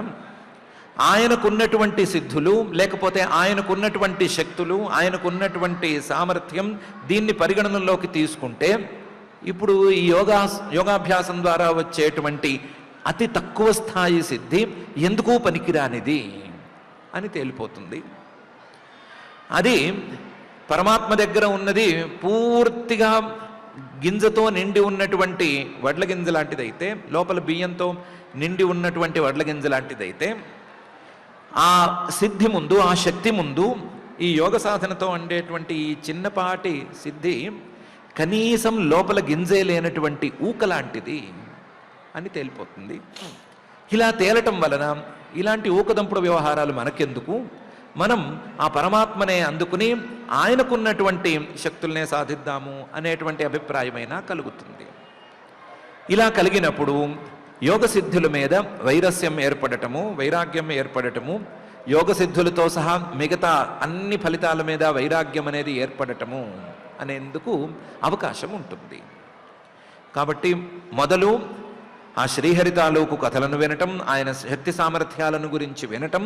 ఆయనకున్నటువంటి సిద్ధులు, లేకపోతే ఆయనకున్నటువంటి శక్తులు, ఆయనకున్నటువంటి సామర్థ్యం, దీన్ని పరిగణనలోకి తీసుకుంటే ఇప్పుడు ఈ యోగాభ్యాసం ద్వారా వచ్చేటువంటి అతి తక్కువ స్థాయి సిద్ధి ఎందుకు పనికిరానిది అని తేలిపోతుంది. అది పరమాత్మ దగ్గర ఉన్నది పూర్తిగా గింజతో నిండి ఉన్నటువంటి వడ్ల గింజ లాంటిదైతే, లోపల బియ్యంతో నిండి ఉన్నటువంటి వడ్ల గింజ లాంటిదైతే, ఆ సిద్ధి ముందు, ఆ శక్తి ముందు ఈ యోగ సాధనతో ఉండేటువంటి ఈ చిన్నపాటి సిద్ధి కనీసం లోపల గింజే లేనటువంటి ఊక లాంటిది అని తేలిపోతుంది. ఇలా తేలటం వలన ఇలాంటి ఊకదంపుడు వ్యవహారాలు మనకెందుకు, మనం ఆ పరమాత్మనే అందుకుని ఆయనకున్నటువంటి శక్తుల్నే సాధిద్దాము అనేటువంటి అభిప్రాయమైనా కలుగుతుంది. ఇలా కలిగినప్పుడు యోగ సిద్ధుల మీద వైరస్యం ఏర్పడటము, వైరాగ్యం ఏర్పడటము, యోగ సిద్ధులతో సహా మిగతా అన్ని ఫలితాల మీద వైరాగ్యం అనేది ఏర్పడటము అనేందుకు అవకాశం ఉంటుంది. కాబట్టి మొదలు ఆ శ్రీహరి తాలూకు కథలను వినటం, ఆయన శక్తి సామర్థ్యాలను గురించి వినటం,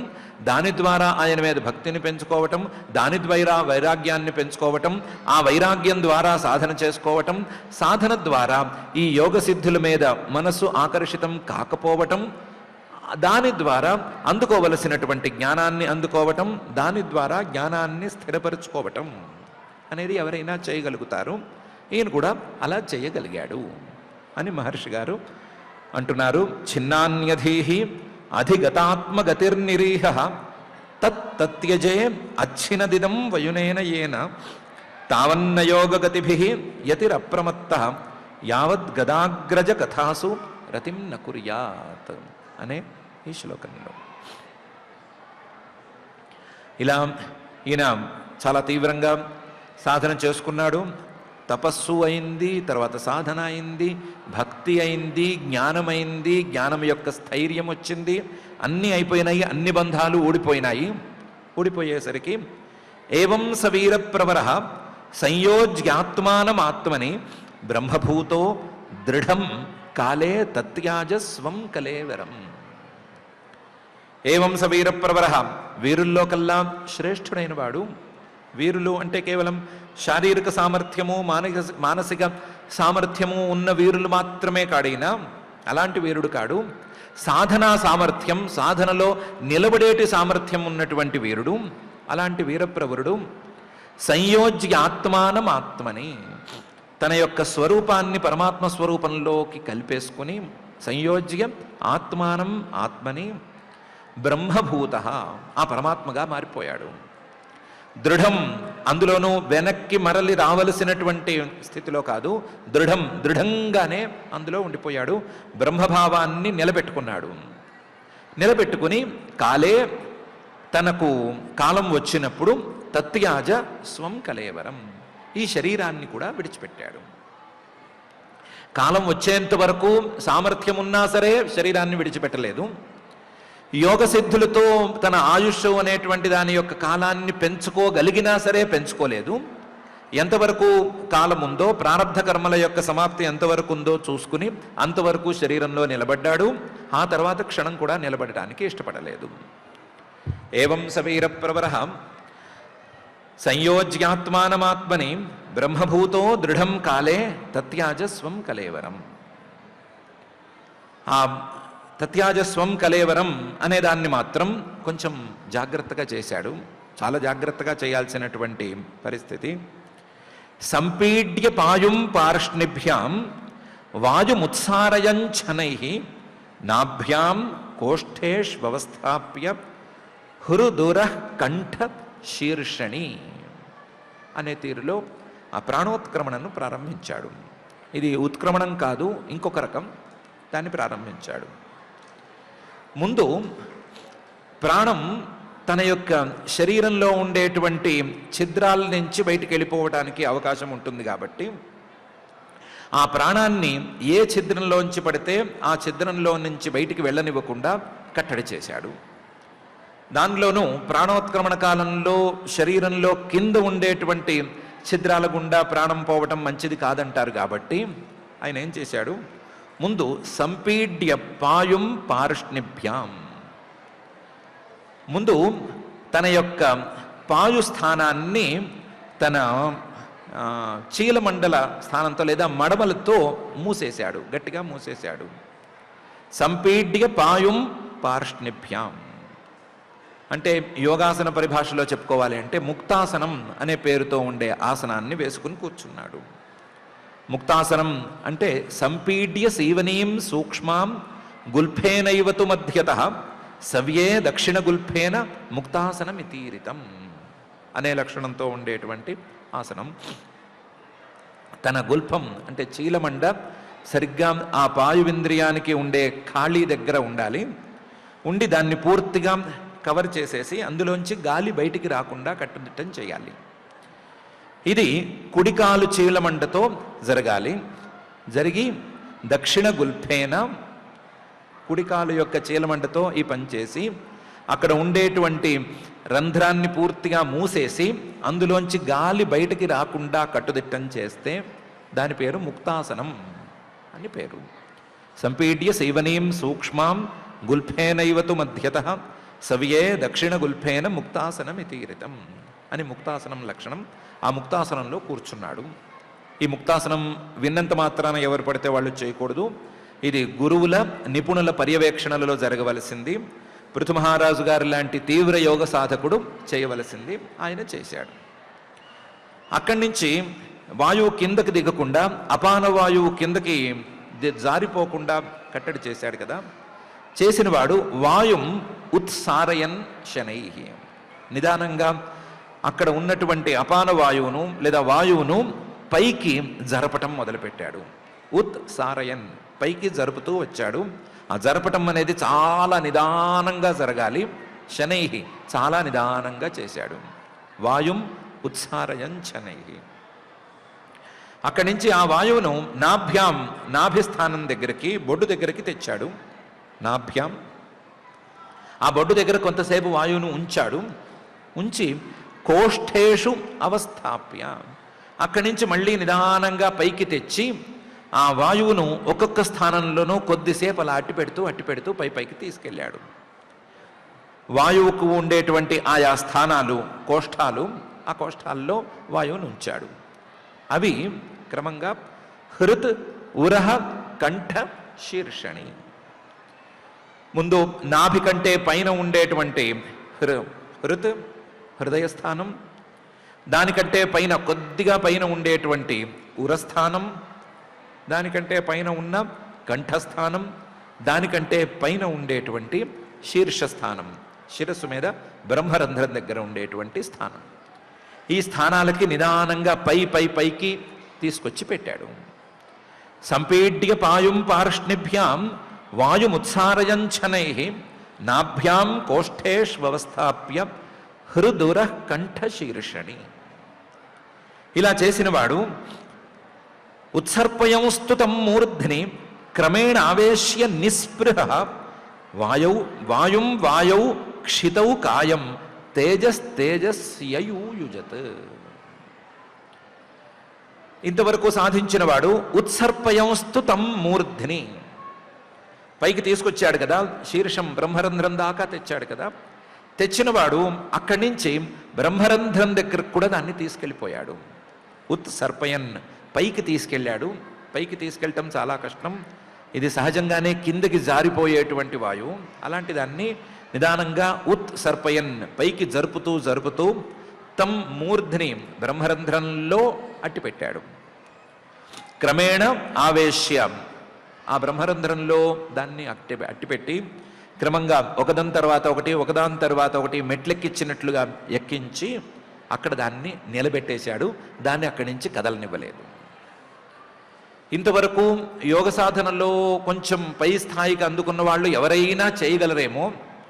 దాని ద్వారా ఆయన మీద భక్తిని పెంచుకోవటం, దాని ద్వారా వైరాగ్యాన్ని పెంచుకోవటం, ఆ వైరాగ్యం ద్వారా సాధన చేసుకోవటం, సాధన ద్వారా ఈ యోగ సిద్ధుల మీద మనస్సు ఆకర్షితం కాకపోవటం, దాని ద్వారా అందుకోవలసినటువంటి జ్ఞానాన్ని అందుకోవటం, దాని ద్వారా జ్ఞానాన్ని స్థిరపరచుకోవటం అనేది ఎవరైనా చేయగలుగుతారు. ఈయన కూడా అలా చేయగలిగాడు అని మహర్షి గారు అంటున్నారు. ఛిన్నాన్యధీహి అధిగతాత్మగతిర్నిరీహ తత్యజే అచ్ఛినదిదం వయునేన ఏన తావన్న యోగగతిభిః యతిరప్రమత్తః యావద్ గదాగ్రజ కథాసు రతిం న కుర్యాత్ అనే ఈ శ్లోకంలో ఇలా ఈయన చాలా తీవ్రంగా సాధన చేసుకున్నాడు. తపస్సు అయింది, తర్వాత సాధన అయింది, భక్తి అయింది, జ్ఞానమైంది, జ్ఞానం యొక్క స్థైర్యం వచ్చింది, అన్నీ అయిపోయినాయి, అన్ని బంధాలు ఊడిపోయినాయి. ఊడిపోయేసరికి ఏవం సవీర ప్రవర సంయోజ్యాత్మానమాత్మని బ్రహ్మభూతో దృఢం కాలే తత్యాజ స్వం కలేవరం. ఏవం సవీర ప్రవర, వీరుల్లో కల్లా శ్రేష్ఠుడైన వాడు. వీరులు అంటే కేవలం శారీరక సామర్థ్యము, మానసిక సామర్థ్యము ఉన్న వీరులు మాత్రమే కాడైనా అలాంటి వీరుడు కాడు. సాధనా సామర్థ్యం, సాధనలో నిలబడేటి సామర్థ్యం ఉన్నటువంటి వీరుడు, అలాంటి వీరప్రవరుడు. సంయోజ్య ఆత్మానం ఆత్మని, తన యొక్క స్వరూపాన్ని పరమాత్మ స్వరూపంలోకి కలిపేసుకుని సంయోజ్య ఆత్మానం ఆత్మని బ్రహ్మభూత, ఆ పరమాత్మగా మారిపోయాడు. దృఢం, అందులోనూ వెనక్కి మరలి రావలసినటువంటి స్థితిలో కాదు, దృఢంగానే అందులో ఉండిపోయాడు. బ్రహ్మభావాన్ని నిలబెట్టుకున్నాడు. నిలబెట్టుకుని కాలే, తనకు కాలం వచ్చినప్పుడు తత్యాజ స్వం కలేవరం, ఈ శరీరాన్ని కూడా విడిచిపెట్టాడు. కాలం వచ్చేంత వరకు సామర్థ్యం ఉన్నా సరే శరీరాన్ని విడిచిపెట్టలేదు. యోగ సిద్ధులతో తన ఆయుష్ అనేటువంటి దాని యొక్క కాలాన్ని పెంచుకోగలిగినా సరే పెంచుకోలేదు. ఎంతవరకు కాలం ఉందో, ప్రారబ్ధ కర్మల యొక్క సమాప్తి ఎంతవరకు ఉందో చూసుకుని అంతవరకు శరీరంలో నిలబడ్డాడు. ఆ తర్వాత క్షణం కూడా నిలబడటానికి ఇష్టపడలేదు. ఏవం సవీర ప్రవర సంయోజ్యాత్మానమాత్మని బ్రహ్మభూతో దృఢం కాలే తత్యాజస్వం కలేవరం. ఆ తత్యాజస్వం కలేవరం అనే దాన్ని మాత్రం కొంచెం జాగ్రత్తగా చేశాడు. చాలా జాగ్రత్తగా చేయాల్సినటువంటి పరిస్థితి. సంపీడ్య పాయుం పార్ష్ణిభ్యాం వాయుముత్సారయంఛనై నాభ్యాం కోష్ఠేష్వస్థాప్య హృదుర కంఠ శీర్షణి అనే తీరులో ఆ ప్రాణోత్క్రమణను ప్రారంభించాడు. ఇది ఉత్క్రమణం కాదు, ఇంకొక రకం, దాన్ని ప్రారంభించాడు. ముందు ప్రాణం తన యొక్క శరీరంలో ఉండేటువంటి ఛిద్రాల నుంచి బయటికి వెళ్ళిపోవడానికి అవకాశం ఉంటుంది కాబట్టి ఆ ప్రాణాన్ని ఏ ఛిద్రంలోంచి పడితే ఆ ఛిద్రంలో నుంచి బయటికి వెళ్ళనివ్వకుండా కట్టడి చేశాడు. దానిలోనూ ప్రాణోత్క్రమణ కాలంలో శరీరంలో కింద ఉండేటువంటి ఛిద్రాల గుండా ప్రాణం పోవటం మంచిది కాదంటారు కాబట్టి ఆయన ఏం చేశాడు, ముందు సంపీడ్య పాయుం పార్ష్ణిభ్యాం, ముందు తన యొక్క పాయుస్థానాన్ని తన చీలమండల స్థానంతో లేదా మడమలతో మూసేశాడు, గట్టిగా మూసేశాడు. సంపీడ్య పాయుం పార్ష్ణిభ్యాం అంటే యోగాసన పరిభాషలో చెప్పుకోవాలి అంటే ముక్తాసనం అనే పేరుతో ఉండే ఆసనాన్ని వేసుకుని కూర్చున్నాడు. ముక్తాసనం అంటే సంపీడ్య సీవనీం సూక్ష్మాం గుల్ఫేనైవతు మధ్యతః సవ్యే దక్షిణ గుల్ఫేన ముక్తాసనమితీరితం అనే లక్షణంతో ఉండేటువంటి ఆసనం. తన గుల్ఫం అంటే చీలమండ సరిగ్గా ఆ పాయువింద్రియానికి ఉండే ఖాళీ దగ్గర ఉండాలి. ఉండి దాన్ని పూర్తిగా కవర్ చేసేసి అందులోంచి గాలి బయటికి రాకుండా కట్టుదిట్టం చేయాలి. ఇది కుడికాలు చీలమంటతో జరగాలి. జరిగి దక్షిణ గుల్ఫేన, కుడికాలు యొక్క చీలమంటతో ఈ పని చేసి అక్కడ ఉండేటువంటి రంధ్రాన్ని పూర్తిగా మూసేసి అందులోంచి గాలి బయటికి రాకుండా కట్టుదిట్టం చేస్తే దాని పేరు ముక్తాసనం అని పేరు. సంపీడ్య శైవనీం సూక్ష్మాం గుల్ఫేనైవతు మధ్యతః సవ్యే దక్షిణ గుల్ఫేన ముక్తాసనమితీరితం అని ముక్తాసనం లక్షణం. ఆ ముక్తాసనంలో కూర్చున్నాడు. ఈ ముక్తాసనం విన్నంత మాత్రాన ఎవరు పడితే వాళ్ళు చేయకూడదు. ఇది గురువుల నిపుణుల పర్యవేక్షణలలో జరగవలసింది. పృథు మహారాజు గారు లాంటి తీవ్ర యోగ సాధకుడు చేయవలసింది. ఆయన చేశాడు. అక్కడి నుంచి వాయువు కిందకి దిగకుండా, అపాన వాయువు కిందకి జారిపోకుండా కట్టడి చేశాడు కదా. చేసినవాడు వాయుం ఉత్సారయన్ శనై, నిదానంగా అక్కడ ఉన్నటువంటి అపాన వాయువును లేదా వాయువును పైకి జరపటం మొదలుపెట్టాడు. ఉత్సారయన్, పైకి జరుపుతూ వచ్చాడు. ఆ జరపటం అనేది చాలా నిదానంగా జరగాలి. శనై, చాలా నిదానంగా చేశాడు. వాయుం ఉత్సారయన్ శనై. అక్కడి నుంచి ఆ వాయువును నాభ్యాం, నాభిస్థానం దగ్గరికి, బొడ్డు దగ్గరికి తెచ్చాడు. నాభ్యాం, ఆ బొడ్డు దగ్గర కొంతసేపు వాయువును ఉంచాడు. ఉంచి కోష్ఠేషు అవస్థాప్య, అక్కడి నుంచి మళ్ళీ నిదానంగా పైకి తెచ్చి ఆ వాయువును ఒక్కొక్క స్థానంలోనూ కొద్దిసేపు అలా అట్టిపెడుతూ పైకి తీసుకెళ్ళాడు. వాయువుకు ఉండేటువంటి ఆయా స్థానాలు కోష్ఠాలు, ఆ కోష్ఠాల్లో వాయువును ఉంచాడు. అవి క్రమంగా హృత్, ఉరహ, కంఠ, శీర్షణి. ముందు నాభి కంటే పైన ఉండేటువంటి హృత్, హృదయస్థానం, దానికంటే పైన కొద్దిగా పైన ఉండేటువంటి ఉరస్థానం, దానికంటే పైన ఉన్న కంఠస్థానం, దానికంటే పైన ఉండేటువంటి శీర్షస్థానం, శిరస్సు మీద బ్రహ్మరంధ్రం దగ్గర ఉండేటువంటి స్థానం. ఈ స్థానాలకి నిదానంగా పైకి తీసుకొచ్చి పెట్టాడు. సంపీడ్య పాయుం పార్ష్ణిభ్యాం వాయుముత్సారయంఛనై నాభ్యాం కోష్ఠేష్వస్థాప్య హృదుర కంఠశీర్షణి. ఇలా చేసినవాడు ఉత్సర్పయంస్తుతం మూర్ధ్ని క్రమేణ ఆవేశ్య నిస్పృహ వాయౌ క్షితౌ కాయం తేజస్తేజస్యయూయుజత్. ఇంతవరకు సాధించిన వాడు ఉత్సర్పయంస్తు తం మూర్ధ్ని, పైకి తీసుకొచ్చాడు కదా, శీర్షం బ్రహ్మరంధ్రం దాకా తెచ్చాడు కదా, తెచ్చినవాడు అక్కడి నుంచి బ్రహ్మరంధ్రం దగ్గరకు కూడా దాన్ని తీసుకెళ్ళిపోయాడు. ఉత్సర్పయన్, పైకి తీసుకెళ్ళాడు. పైకి తీసుకెళ్ళటం చాలా కష్టం, ఇది సహజంగానే కిందకి జారిపోయేటువంటి వాయువు. అలాంటి దాన్ని నిదానంగా ఉత్సర్పయన్, పైకి జరుపుతూ తం మూర్ధ్ని బ్రహ్మరంధ్రంలో అట్టిపెట్టాడు. క్రమేణ ఆవేశ్య, ఆ బ్రహ్మరంధ్రంలో దాన్ని అట్టిపెట్టి క్రమంగా ఒకదాని తర్వాత ఒకటి మెట్లెక్కించినట్లుగా ఎక్కించి అక్కడ దాన్ని నిలబెట్టేశాడు. దాన్ని అక్కడి నుంచి కదలనివ్వలేదు. ఇంతవరకు యోగ సాధనలో కొంచెం పై స్థాయికి అందుకున్న వాళ్ళు ఎవరైనా చేయగలరేమో,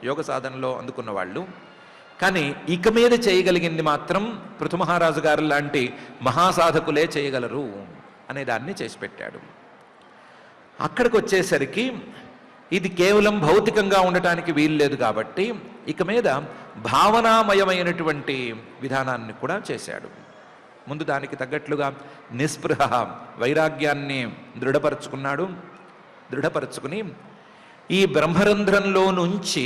యోగ సాధనలో అందుకున్న వాళ్ళు. కానీ ఇక మీద చేయగలిగింది మాత్రం పృథుమహారాజు గారు లాంటి మహాసాధకులే చేయగలరు అనే దాన్ని చేసి పెట్టాడు. అక్కడికి వచ్చేసరికి ఇది కేవలం భౌతికంగా ఉండటానికి వీల్లేదు కాబట్టి ఇక మీద భావనామయమైనటువంటి విధానాన్ని కూడా చేశాడు. ముందు దానికి తగ్గట్లుగా నిస్పృహ, వైరాగ్యాన్ని దృఢపరుచుకుని ఈ బ్రహ్మరంధ్రంలో నుంచి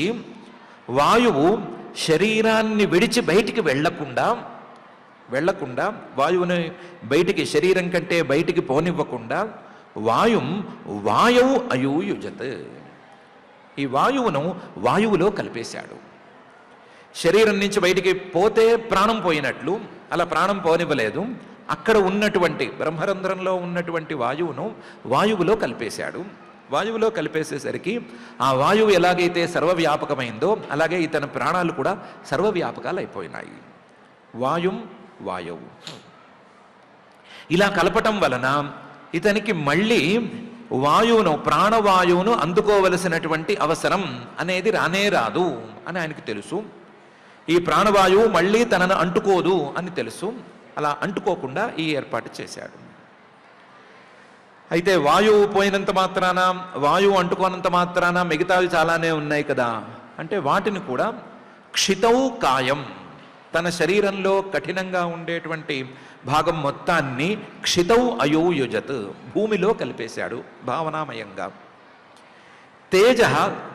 వాయువు శరీరాన్ని విడిచి బయటికి వెళ్లకుండా వాయువుని బయటికి, శరీరం కంటే బయటికి పోనివ్వకుండా వాయువు అయూయుజత్, ఈ వాయువును వాయువులో కలిపేశాడు. శరీరం నుంచి బయటికి పోతే ప్రాణం పోయినట్లు అలా ప్రాణం పోనివ్వలేదు. అక్కడ ఉన్నటువంటి బ్రహ్మరంధ్రంలో ఉన్నటువంటి వాయువును వాయువులో కలిపేశాడు. వాయువులో కలిపేసేసరికి ఆ వాయువు ఎలాగైతే సర్వవ్యాపకమైందో అలాగే ఇతని ప్రాణాలు కూడా సర్వవ్యాపకాలు అయిపోయినాయి. వాయువు ఇలా కలపటం వలన ఇతనికి మళ్ళీ ప్రాణవాయువును అందుకోవలసినటువంటి అవసరం అనేది రానే రాదు అని ఆయనకు తెలుసు. ఈ ప్రాణవాయువు మళ్ళీ తనను అంటుకోదు అని తెలుసు. అలా అంటుకోకుండా ఈ ఏర్పాటు చేశాడు. అయితే వాయువు పోయినంత మాత్రాన, వాయువు అంటుకోనంత మాత్రాన మిగతావి చాలానే ఉన్నాయి కదా అంటే వాటిని కూడా క్షితౌ కాయం, తన శరీరంలో కఠినంగా ఉండేటువంటి భాగం మొత్తాన్ని క్షితౌ అయూయుజత్, భూమిలో కలిపేశాడు భావనామయంగా.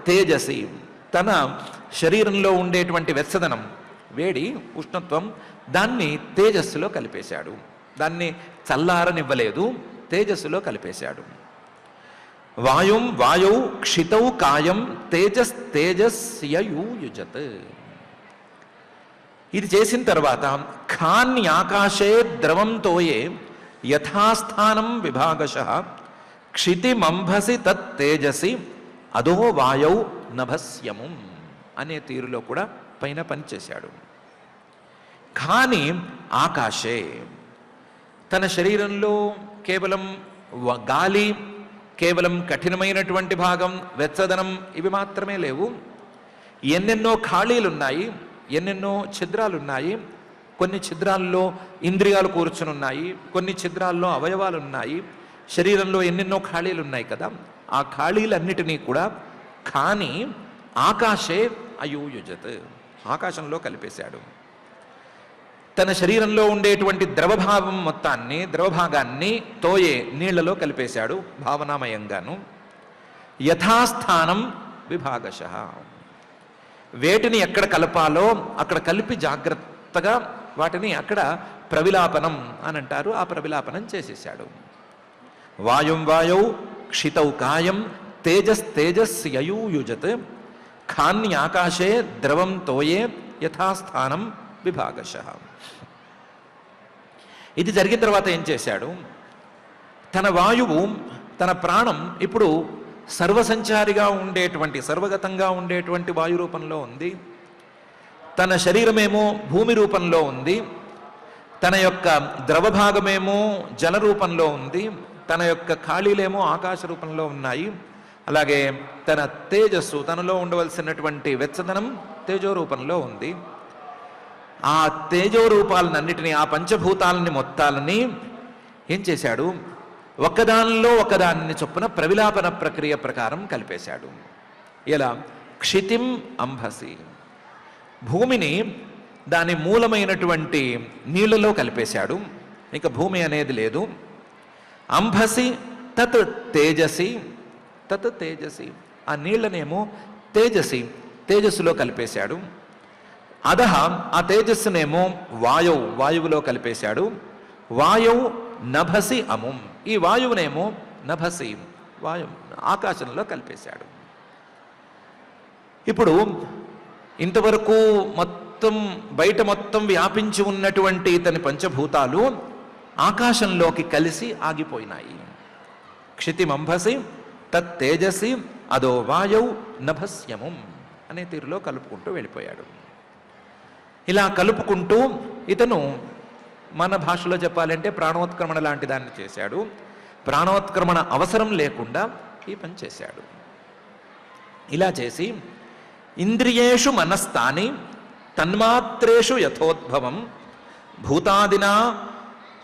తేజసి, తన శరీరంలో ఉండేటువంటి వెచ్చదనం, వేడి, ఉష్ణత్వం, దాన్ని తేజస్సులో కలిపేశాడు. దాన్ని చల్లారనివ్వలేదు, తేజస్సులో కలిపేశాడు. వాయౌ క్షితౌ కాయం తేజస్యయూయుజత్. ఇది చేసిన తర్వాత ఖాన్యాకాశే ద్రవంతోయే యథాస్థానం విభాగశః క్షితిమంభసి తత్ తేజసి అదో వాయౌ నభస్యముం అనే తీరులో కూడా పైన పనిచేశాడు. కానీ ఆకాశే, తన శరీరంలో కేవలం గాలి, కేవలం కఠినమైనటువంటి భాగం, వెచ్చదనం ఇవి మాత్రమే లేవు. ఎన్నెన్నో ఖాళీలున్నాయి, ఎన్నెన్నో ఛిద్రాలున్నాయి. కొన్ని ఛిద్రాల్లో ఇంద్రియాలు కూర్చునున్నాయి, కొన్ని ఛిద్రాల్లో అవయవాలు ఉన్నాయి. శరీరంలో ఎన్నెన్నో ఖాళీలు ఉన్నాయి కదా, ఆ ఖాళీలన్నిటినీ కూడా కానీ ఆకాశే అయూయుజత్, ఆకాశంలో కలిపేశాడు. తన శరీరంలో ఉండేటువంటి ద్రవభావం మొత్తాన్ని, ద్రవభాగాన్ని తోయే నీళ్లలో కలిపేశాడు భావనామయంగాను. యథాస్థానం విభాగశః, వేటిని ఎక్కడ కలపాలో అక్కడ కలిపి జాగ్రత్తగా వాటిని అక్కడ ప్రవిలాపనం అని అంటారు, ఆ ప్రవిలాపనం చేసేశాడు. వాయౌ క్షితౌ కాయం తేజస్యయూయుజత్ ఖాన్యాకాశే ద్రవం తోయే యథాస్థానం విభాగశః. ఇది జరిగిన తర్వాత ఏం చేశాడు? తన వాయువు, తన ప్రాణం ఇప్పుడు సర్వసంచారిగా ఉండేటువంటి, సర్వగతంగా ఉండేటువంటి వాయు రూపంలో ఉంది. తన శరీరమేమో భూమి రూపంలో ఉంది. తన యొక్క ద్రవభాగమేమో జల రూపంలో ఉంది. తన యొక్క ఖాళీలేమో ఆకాశ రూపంలో ఉన్నాయి. అలాగే తన తేజస్సు, తనలో ఉండవలసినటువంటి వెచ్చదనం తేజో రూపంలో ఉంది. ఆ తేజో రూపాలన్నిటినీ, ఆ పంచభూతాలని మొత్తాలని ఏం చేశాడు? ఒకదానిలో ఒకదాన్ని చొప్పున ప్రవిలాపన ప్రక్రియ ప్రకారం కలిపేశాడు. ఎలా? క్షితిం అంభసి, భూమిని దాని మూలమైనటువంటి నీళ్లలో కలిపేశాడు. ఇంకా భూమి అనేది లేదు. అంభసి తత్ తేజసి, తత్ తేజసి, ఆ నీళ్లనేమో తేజస్సులో కలిపేశాడు. అదహ, ఆ తేజస్సునేమో వాయువులో కలిపేశాడు. వాయువు నభసి అముం, ఈ వాయువునేమో నభసి, ఆకాశంలో కలిపేశాడు. ఇప్పుడు ఇంతవరకు బయట మొత్తం వ్యాపించి ఉన్నటువంటి ఇతని పంచభూతాలు ఆకాశంలోకి కలిసి ఆగిపోయినాయి. క్షితిమంభసి తత్ తేజసి అదో వాయౌ నభస్యముం అనే తీరులో కలుపుకుంటూ వెళ్ళిపోయాడు. ఇలా కలుపుకుంటూ ఇతను, మన భాషలో చెప్పాలంటే ప్రాణోత్క్రమణ లాంటి దాన్ని చేశాడు. ప్రాణోత్క్రమణ అవసరం లేకుండా ఈ పని చేశాడు. ఇలా చేసి ఇంద్రియేషు మనస్తాని తన్మాత్రేషు యథోద్భవం భూతాదినా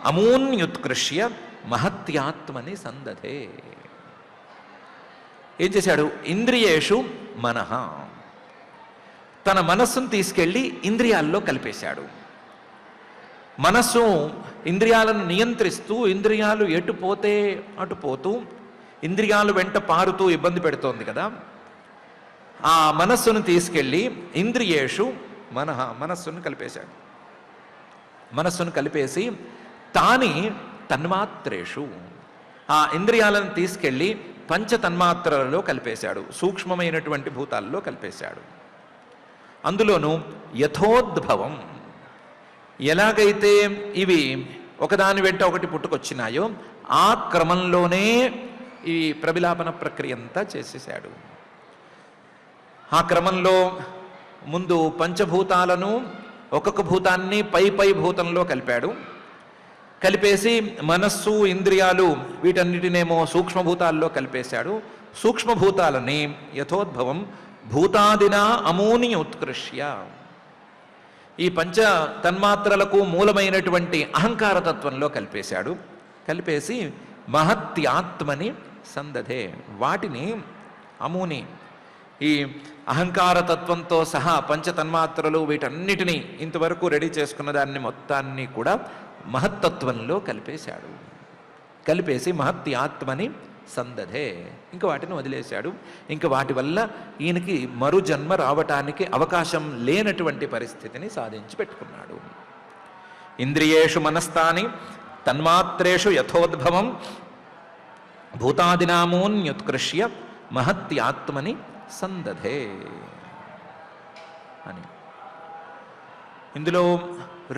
అమూన్యుత్కృష్య మహత్యాత్మని సందధే. ఏం చేశాడు? ఇంద్రియేషు మనః, తన మనస్సును తీసుకెళ్ళి ఇంద్రియాల్లో కలిపేశాడు. మనస్సు ఇంద్రియాలను నియంత్రిస్తూ, ఇంద్రియాలు ఎటు పోతే అటు పోతూ, ఇంద్రియాలు వెంట పారుతూ ఇబ్బంది పెడుతోంది కదా. ఆ మనస్సును తీసుకెళ్ళి ఇంద్రియేషు మనః, మనస్సును కలిపేశాడు. మనస్సును కలిపేసి తాని తన్మాత్రేషు, ఆ ఇంద్రియాలను తీసుకెళ్ళి పంచ తన్మాత్రలలో కలిపేశాడు. సూక్ష్మమైనటువంటి భూతాల్లో కలిపేశాడు. అందులోనూ యథోద్భవం, ఎలాగైతే ఇవి ఒకదాని వెంట ఒకటి పుట్టుకొచ్చినాయో ఆ క్రమంలోనే ఈ ప్రవిలాపన ప్రక్రియ అంతా చేసేశాడు. ఆ క్రమంలో ముందు పంచభూతాలను, ఒక్కొక్క భూతాన్ని పై భూతంలో కలిపాడు. కలిపేసి మనస్సు, ఇంద్రియాలు వీటన్నిటినేమో సూక్ష్మభూతాల్లో కలిపేశాడు. సూక్ష్మభూతాలని యథోద్భవం భూతాదినా అమూని ఉత్కృష్య, ఈ పంచ తన్మాత్రలకు మూలమైనటువంటి అహంకార తత్వంలో కలిపేశాడు. కలిపేసి మహత్యాత్మని సందధే, వాటిని అమూని, ఈ అహంకార తత్వంతో సహా పంచతన్మాత్రలు వీటన్నిటినీ ఇంతవరకు రెడీ చేసుకున్న దాన్ని మొత్తాన్ని కూడా మహత్తత్వంలో కలిపేశాడు. కలిపేసి మహత్యాత్మని సందధే, ఇంకా వాటిని వదిలేశాడు. ఇంకా వాటి వల్ల ఈయనకి మరు జన్మ రావటానికి అవకాశం లేనటువంటి పరిస్థితిని సాధించి పెట్టుకున్నాడు. ఇంద్రియేషు మనస్తాని తన్మాత్రేషు యథోద్భవం భూతాదినామూన్యుత్కృష్య మహత్యాత్మని సందధే అని. ఇందులో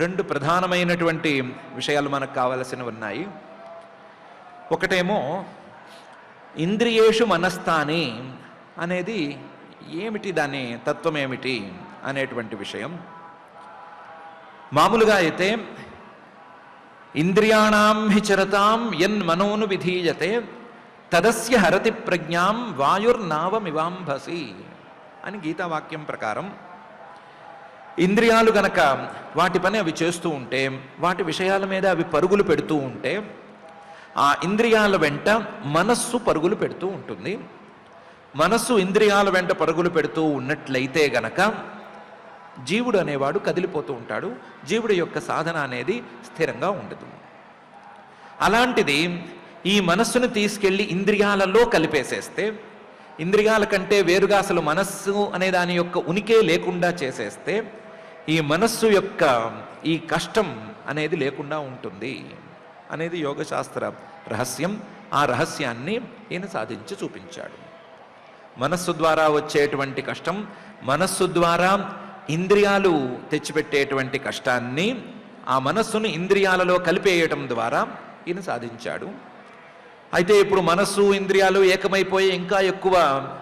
రెండు ప్రధానమైనటువంటి విషయాలు మనకు కావలసినవి ఉన్నాయి. ఒకటేమో ఇంద్రియేషు మనస్తాని అనేది ఏమిటి, దాని తత్వం ఏమిటి అనేటువంటి విషయం. మామూలుగా అయితే ఇంద్రియాణం హి చరతాం యన్ మనోను విధీయతే తదస్య హరతి ప్రజ్ఞాం వాయుర్నావమివాంభసి అని గీతావాక్యం ప్రకారం ఇంద్రియాలు గనక వాటి పని అవి చేస్తూ ఉంటే, వాటి విషయాల మీద అవి పరుగులు పెడుతూ ఉంటే, ఆ ఇంద్రియాల వెంట మనస్సు పరుగులు పెడుతూ ఉంటుంది. మనస్సు ఇంద్రియాల వెంట పరుగులు పెడుతూ ఉన్నట్లయితే గనక జీవుడు అనేవాడు కదిలిపోతూ ఉంటాడు. జీవుడి యొక్క సాధన అనేది స్థిరంగా ఉండదు. అలాంటిది ఈ మనస్సును తీసుకెళ్ళి ఇంద్రియాలలో కలిపేసేస్తే, ఇంద్రియాల కంటే వేరుగా అసలు మనస్సు అనే దాని యొక్క ఉనికే లేకుండా చేసేస్తే, ఈ మనస్సు యొక్క ఈ కష్టం అనేది లేకుండా ఉంటుంది అనేది యోగశాస్త్ర రహస్యం. ఆ రహస్యాన్ని ఈయన సాధించి చూపించాడు. మనస్సు ద్వారా వచ్చేటువంటి కష్టం, మనస్సు ద్వారా ఇంద్రియాలు తెచ్చిపెట్టేటువంటి కష్టాన్ని ఆ మనస్సును ఇంద్రియాలలో కలిపేయటం ద్వారా ఈయన సాధించాడు. అయితే ఇప్పుడు మనస్సు ఇంద్రియాలు ఏకమైపోయి ఇంకా ఎక్కువ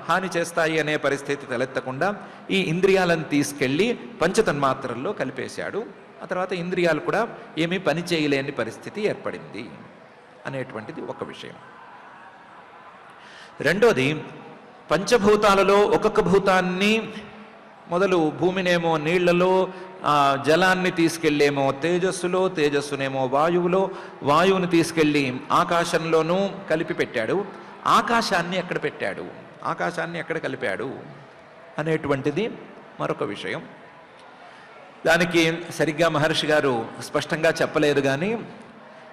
హాని చేస్తాయి అనే పరిస్థితి తలెత్తకుండా ఈ ఇంద్రియాలను తీసుకెళ్ళి పంచతన్మాత్రల్లో కలిపేశాడు. ఆ తర్వాత ఇంద్రియాలు కూడా ఏమీ పని చేయలేని పరిస్థితి ఏర్పడింది అనేటువంటిది ఒక విషయం. రెండోది, పంచభూతాలలో ఒక్కొక్క భూతాన్ని మొదలు భూమినేమో నీళ్లలో, జలాన్ని తీసుకెళ్ళేమో తేజస్సులో, తేజస్సునేమో వాయువులో, వాయువుని తీసుకెళ్ళి ఆకాశంలోనూ కలిపి పెట్టాడు. ఆకాశాన్ని ఎక్కడ పెట్టాడు, ఆకాశాన్ని ఎక్కడ కలిపాడు అనేటువంటిది మరొక విషయం. దానికి సరిగ్గా మహర్షి గారు స్పష్టంగా చెప్పలేదు. కానీ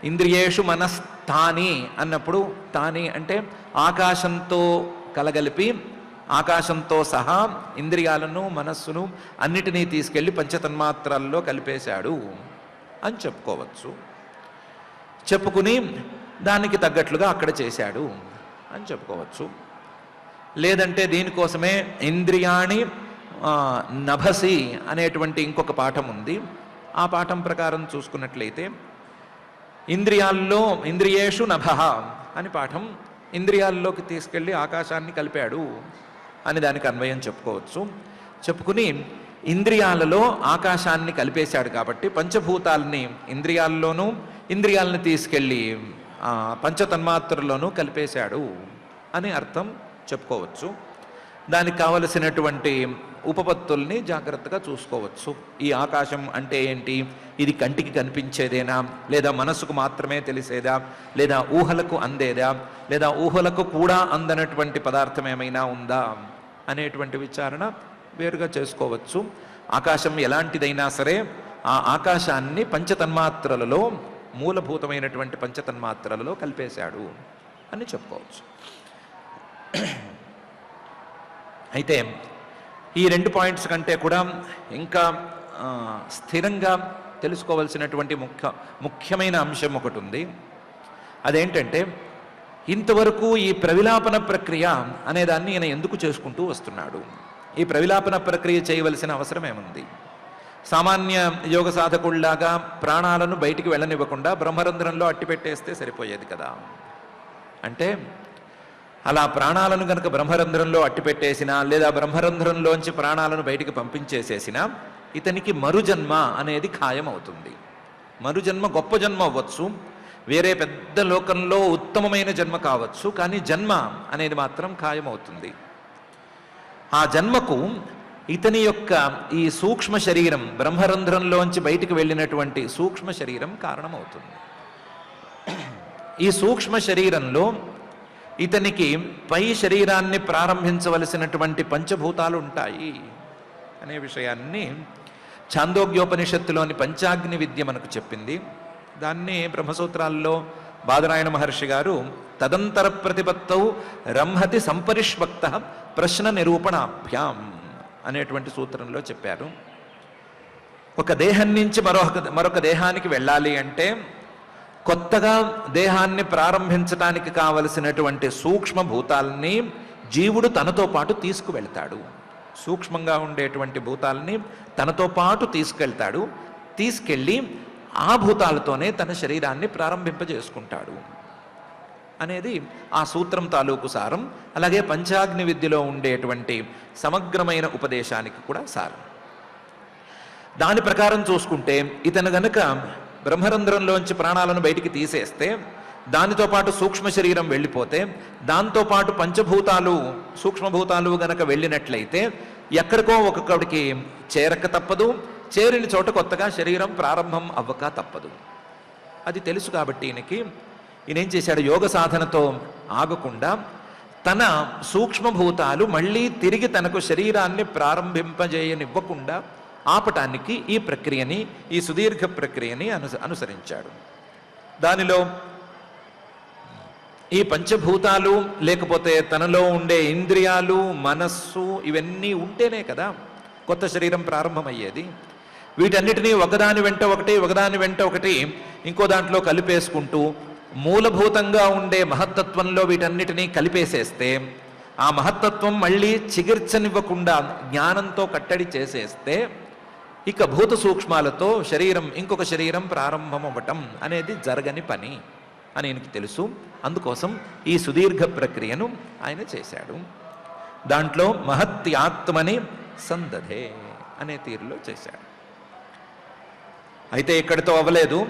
ఇంద్రియేషు మనస్తాని అన్నప్పుడు, తాని అంటే ఆకాశంతో కలగలిపి ఆకాశంతో సహా ఇంద్రియాలను మనస్సును అన్నిటినీ తీసుకెళ్ళి పంచతన్మాత్రల్లో కలిపేశాడు అని చెప్పుకోవచ్చు. చెప్పుకుని దానికి తగ్గట్లుగా అక్కడ చేశాడు అని చెప్పుకోవచ్చు. లేదంటే దీనికోసమే ఇంద్రియాణి నభసి అనేటువంటి ఇంకొక పాఠం ఉంది. ఆ పాఠం ప్రకారం చూసుకున్నట్లయితే ఇంద్రియేషు నభః అని పాఠం, ఇంద్రియాల్లోకి తీసుకెళ్ళి ఆకాశాన్ని కలిపాడు అని దానికి అన్వయం చెప్పుకోవచ్చు. చెప్పుకుని ఇంద్రియాలలో ఆకాశాన్ని కలిపేశాడు కాబట్టి పంచభూతాలని ఇంద్రియాల్లోనూ, ఇంద్రియాలను తీసుకెళ్ళి పంచతన్మాత్రలోనూ కలిపేశాడు అని అర్థం చెప్పుకోవచ్చు. దానికి కావలసినటువంటి ఉపపత్తుల్ని జాగ్రత్తగా చూసుకోవచ్చు. ఈ ఆకాశం అంటే ఏంటి, ఇది కంటికి కనిపించేదేనా, లేదా మనసుకు మాత్రమే తెలిసేదా, లేదా ఊహలకు అందేదా, లేదా ఊహలకు కూడా అందనటువంటి పదార్థం ఏమైనా ఉందా అనేటువంటి విచారణ వేరుగా చేసుకోవచ్చు. ఆకాశం ఎలాంటిదైనా సరే ఆ ఆకాశాన్ని పంచతన్మాత్రలలో, మూలభూతమైనటువంటి పంచతన్మాత్రలలో కలిపేశాడు అని చెప్పుకోవచ్చు. అయితే ఈ రెండు పాయింట్స్ కంటే కూడా ఇంకా స్థిరంగా తెలుసుకోవాల్సినటువంటి ముఖ్యమైన అంశం ఒకటి ఉంది. అదేంటంటే, ఇంతవరకు ఈ ప్రవిలాపన ప్రక్రియ అనేదాన్ని ఈయన ఎందుకు చేసుకుంటూ వస్తున్నాడు? ఈ ప్రవిలాపన ప్రక్రియ చేయవలసిన అవసరం ఏముంది? సామాన్య యోగ సాధకుల్లాగా ప్రాణాలను బయటికి వెళ్ళనివ్వకుండా బ్రహ్మరంధ్రంలో అట్టిపెట్టేస్తే సరిపోయేది కదా. అంటే అలా ప్రాణాలను గనక బ్రహ్మరంధ్రంలో అట్టిపెట్టేసినా, లేదా బ్రహ్మరంధ్రంలోంచి ప్రాణాలను బయటికి పంపించేసేసినా ఇతనికి మరుజన్మ అనేది ఖాయం అవుతుంది. మరుజన్మ గొప్ప జన్మ అవ్వచ్చు, వేరే పెద్ద లోకంలో ఉత్తమమైన జన్మ కావచ్చు, కానీ జన్మ అనేది మాత్రం ఖాయం అవుతుంది. ఆ జన్మకు ఇతని యొక్క ఈ సూక్ష్మ శరీరం, బ్రహ్మరంధ్రంలోంచి బయటికి వెళ్ళినటువంటి సూక్ష్మ శరీరం కారణమవుతుంది. ఈ సూక్ష్మ శరీరంలో ఇతనికి పై శరీరాన్ని ప్రారంభించవలసినటువంటి పంచభూతాలు ఉంటాయి అనే విషయాన్ని ఛాందోగ్యోపనిషత్తులోని పంచాగ్ని విద్య మనకు చెప్పింది. దాన్ని బ్రహ్మసూత్రాల్లో బాదరాయణ మహర్షి గారు తదంతర ప్రతిపత్తౌ రంహతి సంపరిష్వక్త ప్రశ్న నిరూపణాభ్యాం అనేటువంటి సూత్రంలో చెప్పారు. ఒక దేహం నుంచి మరొక దేహానికి వెళ్ళాలి అంటే కొత్తగా దేహాన్ని ప్రారంభించడానికి కావలసినటువంటి సూక్ష్మ భూతాలని జీవుడు తనతో పాటు తీసుకువెళ్తాడు. సూక్ష్మంగా ఉండేటువంటి భూతాలని తనతో పాటు తీసుకెళ్తాడు. తీసుకెళ్ళి ఆ భూతాలతోనే తన శరీరాన్ని ప్రారంభింపజేసుకుంటాడు అనేది ఆ సూత్రం తాలూకు సారం. అలాగే పంచాగ్ని విద్యలో ఉండేటువంటి సమగ్రమైన ఉపదేశానికి కూడా సారం. దాని ప్రకారం చూసుకుంటే ఇతను గనక బ్రహ్మరంధ్రంలోంచి ప్రాణాలను బయటికి తీసేస్తే, దానితో పాటు సూక్ష్మ శరీరం వెళ్ళిపోతే, దాంతోపాటు పంచభూతాలు సూక్ష్మభూతాలు గనక వెళ్ళినట్లయితే ఎక్కడికో ఒక్కొక్కడికి చేరక తప్పదు, చేరిన చోట కొత్తగా శరీరం ప్రారంభం అవ్వక తప్పదు. అది తెలుసు కాబట్టి ఈయన ఏం చేశాడు, యోగ సాధనతో ఆగకుండా తన సూక్ష్మభూతాలు మళ్ళీ తిరిగి తనకు శరీరాన్ని ప్రారంభింపజేయనివ్వకుండా ఆపటానికి ఈ ప్రక్రియని, ఈ సుదీర్ఘ ప్రక్రియని అనుసరించాడు. దానిలో ఈ పంచభూతాలు లేకపోతే తనలో ఉండే ఇంద్రియాలు, మనస్సు ఇవన్నీ ఉంటేనే కదా కొత్త శరీరం ప్రారంభమయ్యేది. వీటన్నిటినీ ఒకదాని వెంట ఒకటి ఇంకో దాంట్లో కలిపేసుకుంటూ మూలభూతంగా ఉండే మహత్తత్వంలో వీటన్నిటినీ కలిపేసేస్తే, ఆ మహత్తత్వం మళ్ళీ చిగిర్చనివ్వకుండా జ్ఞానంతో కట్టడి చేసేస్తే ఇక భూత సూక్ష్మాలతో శరీరం ఇంకొక శరీరం ప్రారంభమవ్వటం అనేది జరగని పని అని ఆయనకి తెలుసు. అందుకోసం ఈ సుదీర్ఘ ప్రక్రియను ఆయన చేశాడు. దాంట్లో మహత్యాత్మని సందధే అనే తీరులో చేశాడు. అయితే ఇక్కడితో అవ్వలేదు.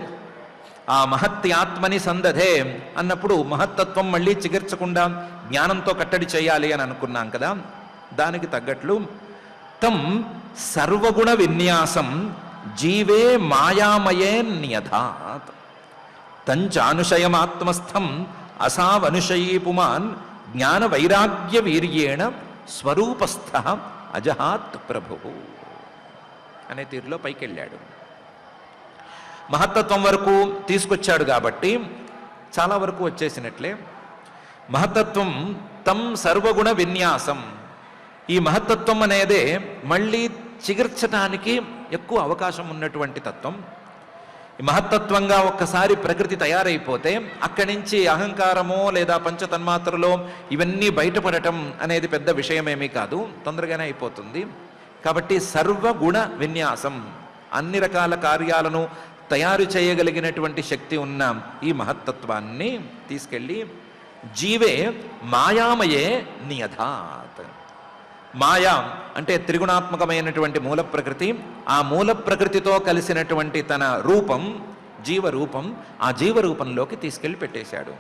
ఆ మహత్యాత్మని సందధే అన్నప్పుడు మహత్తత్వం మళ్ళీ చిగిర్చకుండా జ్ఞానంతో కట్టడి చేయాలి అని అనుకున్నాం కదా. దానికి తగ్గట్లు తం సర్వగుణ విన్యాసం జీవే మాయామయే న్యధాత్ తంచానుషయమాత్మస్థం అసావనుషయీ పుమాన్ జ్ఞాన వైరాగ్య వీర్యేణ స్వరూపస్థ అజహాత్ ప్రభు అనే తీరులో పైకి వెళ్ళాడు. మహత్తత్వం వరకు తీసుకొచ్చాడు కాబట్టి చాలా వరకు వచ్చేసినట్లే. మహత్తత్వం తం సర్వగుణ విన్యాసం, ఈ మహత్తత్వం అనేదే మళ్ళీ చిగిర్చటానికి ఎక్కువ అవకాశం ఉన్నటువంటి తత్వం. ఈ మహత్తత్వంగా ఒక్కసారి ప్రకృతి తయారైపోతే అక్కడి నుంచి అహంకారమో లేదా పంచతన్మాత్రలో ఇవన్నీ బయటపడటం అనేది పెద్ద విషయమేమీ కాదు, తొందరగానే అయిపోతుంది. కాబట్టి సర్వగుణ విన్యాసం, అన్ని రకాల కార్యాలను తయారు చేయగలిగినటువంటి శక్తి ఉన్న ఈ మహత్తత్వాన్ని తీసుకెళ్ళి జీవే మాయామయే నియధాత్. మాయా అంటే త్రిగుణాత్మకమైనటువంటి మూల ప్రకృతి, ఆ మూల ప్రకృతితో కలిసినటువంటి తన రూపం జీవరూపం, ఆ జీవరూపంలోకి తీసుకెళ్ళి పెట్టేశాడు.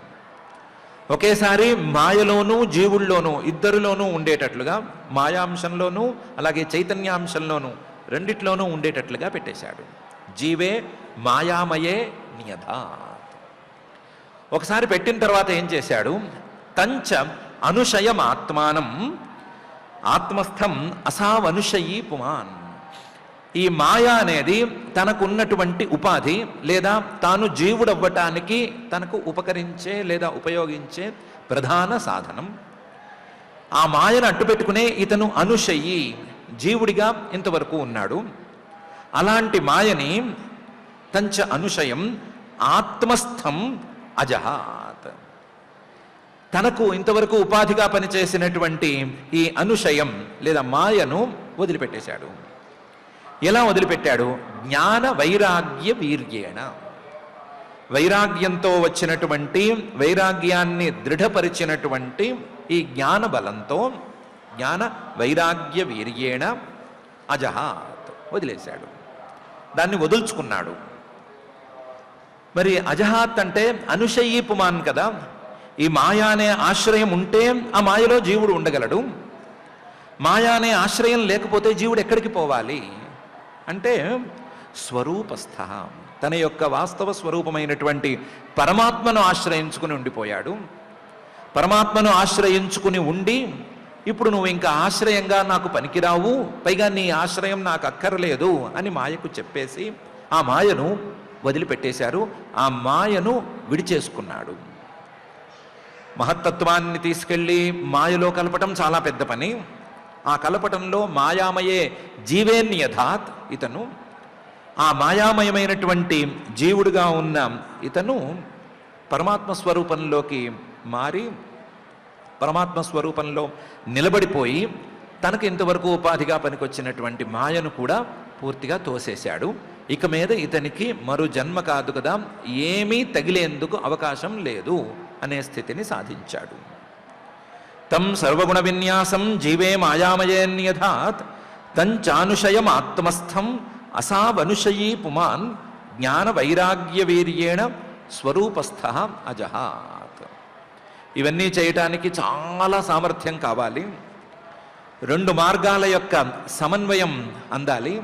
ఒకేసారి మాయలోనూ జీవుల్లోనూ ఇద్దరిలోనూ ఉండేటట్లుగా, మాయాంశంలోనూ అలాగే చైతన్యాంశంలోనూ రెండిట్లోనూ ఉండేటట్లుగా పెట్టేశాడు. జీవే మాయామయే నియధాత్. ఒకసారి పెట్టిన తర్వాత ఏం చేశాడు? తంచ అనుషయమాత్మానం ఆత్మస్థం అసావనుషయీ పుమాన్. ఈ మాయ అనేది తనకున్నటువంటి ఉపాధి లేదా తాను జీవుడవ్వటానికి తనకు ఉపకరించే లేదా ఉపయోగించే ప్రధాన సాధనం. ఆ మాయను అడ్డుపెట్టుకునే ఇతను అనుషయి, జీవుడిగా ఇంతవరకు ఉన్నాడు. అలాంటి మాయని తంచ అనుషయం ఆత్మస్థం అజహాత్, తనకు ఇంతవరకు ఉపాధిగా పనిచేసినటువంటి ఈ అనుషయం లేదా మాయను వదిలిపెట్టేశాడు. ఎలా వదిలిపెట్టాడు? జ్ఞాన వైరాగ్య వీర్యేణ, వైరాగ్యంతో వచ్చినటువంటి వైరాగ్యాన్ని దృఢపరిచినటువంటి ఈ జ్ఞాన బలంతో, జ్ఞాన వైరాగ్య వీర్యేణ అజహాత్ వదిలేశాడు, దాన్ని వదుల్చుకున్నాడు. మరి అజహాత్ అంటే అనుషయీ పుమాన్ కదా. ఈ మాయా అనే ఆశ్రయం ఉంటే ఆ మాయలో జీవుడు ఉండగలడు. మాయా అనే ఆశ్రయం లేకపోతే జీవుడు ఎక్కడికి పోవాలి అంటే స్వరూపస్థ, తన యొక్క వాస్తవ స్వరూపమైనటువంటి పరమాత్మను ఆశ్రయించుకుని ఉండిపోయాడు. పరమాత్మను ఆశ్రయించుకుని ఉండి ఇప్పుడు నువ్వు ఇంకా ఆశ్రయంగా నాకు పనికిరావు, పైగా నీ ఆశ్రయం నాకు అక్కర్లేదు అని మాయకు చెప్పేసి ఆ మాయను వదిలిపెట్టేశారు. ఆ మాయను విడిచేసుకున్నాడు. మహత్తత్వాన్ని తీసుకెళ్ళి మాయలో కలపటం చాలా పెద్ద పని. ఆ కలపటంలో మాయామయే జీవేన్యధాత్, ఇతను ఆ మాయామయమైనటువంటి జీవుడుగా ఉన్న ఇతను పరమాత్మ స్వరూపంలోకి మారి పరమాత్మ స్వరూపంలో నిలబడిపోయి తనకు ఇంతవరకు ఉపాధిగా పనికొచ్చినటువంటి మాయను కూడా పూర్తిగా తోసేశాడు. ఇక మీద ఇతనికి మరో జన్మ కాదు కదా, ఏమీ తగిలేందుకు అవకాశం లేదు అనే స్థితిని సాధించాడు. తం సర్వగుణ విన్యాసం జీవే మాయామయేన్యధాత్ తంచానుషయం ఆత్మస్థం అసావనుషయీ పుమాన్ జ్ఞాన వైరాగ్య వీర్యేణ స్వరూపస్థ అజహాత్. ఇవన్నీ చేయటానికి చాలా సామర్థ్యం కావాలి. రెండు మార్గాల యొక్క సమన్వయం అందాలి.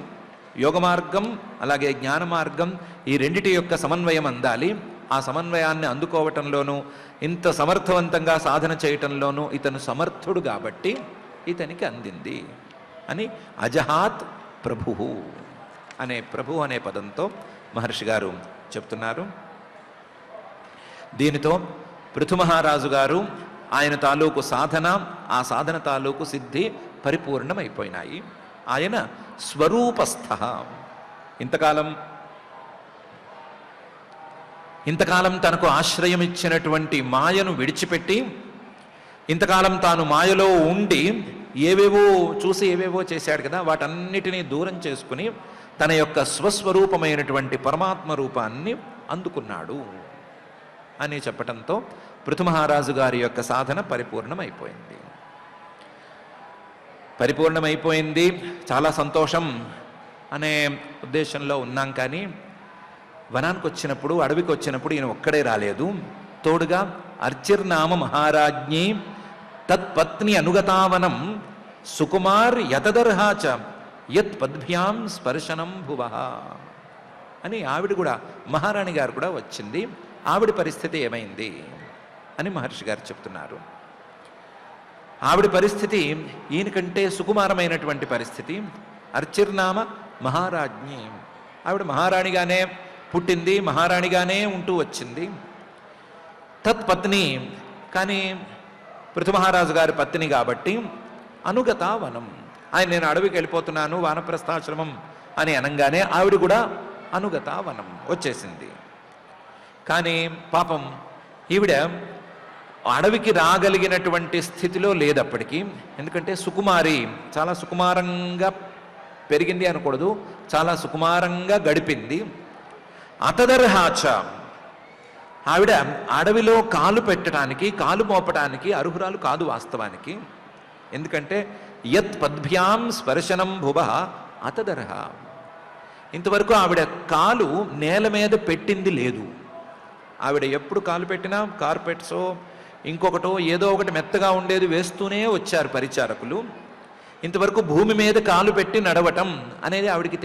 యోగ మార్గం అలాగే జ్ఞాన మార్గం, ఈ రెండిటి యొక్క సమన్వయం అందాలి. ఆ సమన్వయాన్ని అందుకోవటంలోనూ ఇంత సమర్థవంతంగా సాధన చేయటంలోనూ ఇతను సమర్థుడు కాబట్టి ఇతనికి అందింది అని అజహాత్ ప్రభు అనే ప్రభు అనే పదంతో మహర్షి గారు చెప్తున్నారు. దీనితో పృథు మహారాజు గారు ఆయన తాలూకు సాధన, ఆ సాధన తాలూకు సిద్ధి పరిపూర్ణమైపోయినాయి. ఆయన స్వరూపస్థ. ఇంతకాలం తనకు ఆశ్రయం ఇచ్చినటువంటి మాయను విడిచిపెట్టి, ఇంతకాలం తాను మాయలో ఉండి ఏవేవో చూసి ఏవేవో చేశాడు కదా, వాటన్నిటినీ దూరం చేసుకుని తన యొక్క స్వస్వరూపమైనటువంటి పరమాత్మ రూపాన్ని అందుకున్నాడు అని చెప్పటంతో పృథు మహారాజు గారి యొక్క సాధన పరిపూర్ణమైపోయింది. చాలా సంతోషం అనే ఉద్దేశంలో ఉన్నాం. కానీ వనానికి వచ్చినప్పుడు, అడవికి వచ్చినప్పుడు ఈయన ఒక్కడే రాలేదు. తోడుగా అర్చిర్నామ మహారాజ్ఞి తత్పత్ని అనుగతావనం సుకుమార్ యతదర్హాచ యత్ పద్భ్యాం స్పర్శనం భువః అని ఆవిడ కూడా, మహారాణి గారు కూడా వచ్చింది. ఆవిడ పరిస్థితి ఏమైంది అని మహర్షి గారు చెప్తున్నారు. ఆవిడ పరిస్థితి ఈయన కంటే సుకుమారమైనటువంటి పరిస్థితి. అర్చిర్నామ మహారాజ్ఞి, ఆవిడ మహారాణిగానే పుట్టింది, మహారాణిగానే ఉంటూ వచ్చింది. తత్పత్ని, కానీ పృథు మహారాజు గారి పత్ని కాబట్టి అనుగత వనం, ఆయన నేను అడవికి వెళ్ళిపోతున్నాను వానప్రస్థాశ్రమం అని అనగానే ఆవిడ కూడా అనుగత వనం వచ్చేసింది. కానీ పాపం ఈవిడ అడవికి రాగలిగినటువంటి స్థితిలో లేదప్పటికీ. ఎందుకంటే సుకుమారి, చాలా సుకుమారంగా పెరిగింది అనకూడదు, చాలా సుకుమారంగా గడిపింది. అతదర్హాచ, ఆవిడ అడవిలో కాలు పెట్టడానికి, కాలు మోపడానికి అర్హురాలు కాదు వాస్తవానికి. ఎందుకంటే యత్ పద్భ్యాం స్పర్శనం భువః అతదర్హ, ఇంతవరకు ఆవిడ కాలు నేల మీద పెట్టింది లేదు. ఆవిడ ఎప్పుడు కాలు పెట్టినా కార్పెట్సో ఇంకొకటో ఏదో ఒకటి మెత్తగా ఉండేది వేస్తూనే వచ్చారు పరిచారకులు. ఇంతవరకు భూమి మీద కాలు పెట్టి నడవటం అనేది ఆవిడికి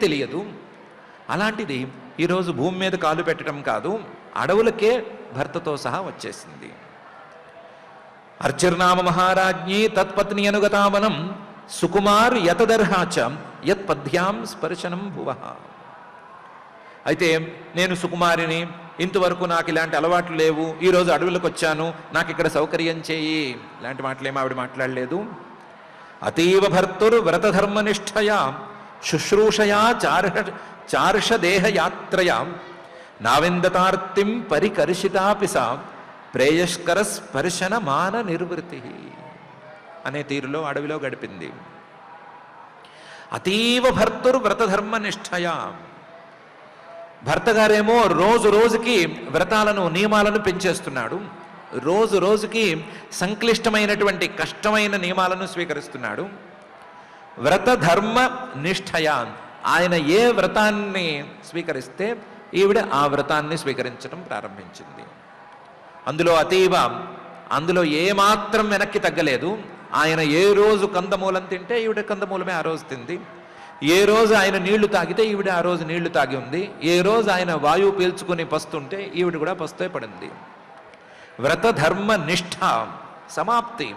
తెలియదు. అలాంటిది ఈరోజు భూమి మీద కాలు పెట్టడం కాదు, అడవులకే భర్తతో సహా వచ్చేసింది. అర్చిర్నామ మహారాజ్ఞి తత్పత్ని అనుగతావనం సుకుమార్ యతదర్హాచ యత్ పద్భ్యాం స్పర్శనం భువః. అయితే నేను సుకుమారిని, ఇంతవరకు నాకు ఇలాంటి అలవాట్లు లేవు, ఈరోజు అడవులకు వచ్చాను, నాకు ఇక్కడ సౌకర్యం చేయి, ఇలాంటి మాటలేమో ఆవిడ మాట్లాడలేదు. అతీవ భర్తుర్ వ్రతధర్మనిష్టయా శుశ్రూషయా చార్షదేహయాత్రయా నావిందతార్తిం పరికర్షితాపి సా ప్రేయస్కర స్పర్శన మాన నిర్వృతి అనే తీరులో అడవిలో గడిపింది. అతీవ భర్తుర్ వ్రతధర్మనిష్టయా, భర్త గారేమో రోజు రోజుకి వ్రతాలను నియమాలను పెంచేస్తున్నాడు, రోజు రోజుకి సంక్లిష్టమైనటువంటి కష్టమైన నియమాలను స్వీకరిస్తున్నాడు. వ్రతధర్మ నిష్ఠయా, ఆయన ఏ వ్రతాన్ని స్వీకరిస్తే ఈవిడ ఆ వ్రతాన్ని స్వీకరించడం ప్రారంభించింది. అందులో అతీవ, అందులో ఏమాత్రం వెనక్కి తగ్గలేదు. ఆయన ఏ రోజు కందమూలం తింటే ఈవిడ కందమూలమే ఆ రోజు తింది. ఏ రోజు ఆయన నీళ్లు తాగితే ఈవిడ ఆ రోజు నీళ్లు తాగి ఉంది. ఏ రోజు ఆయన వాయువు పీల్చుకుని పస్తుంటే ఈవిడ కూడా పస్తే పడింది. వ్రతధర్మ నిష్ఠ సమాప్తి,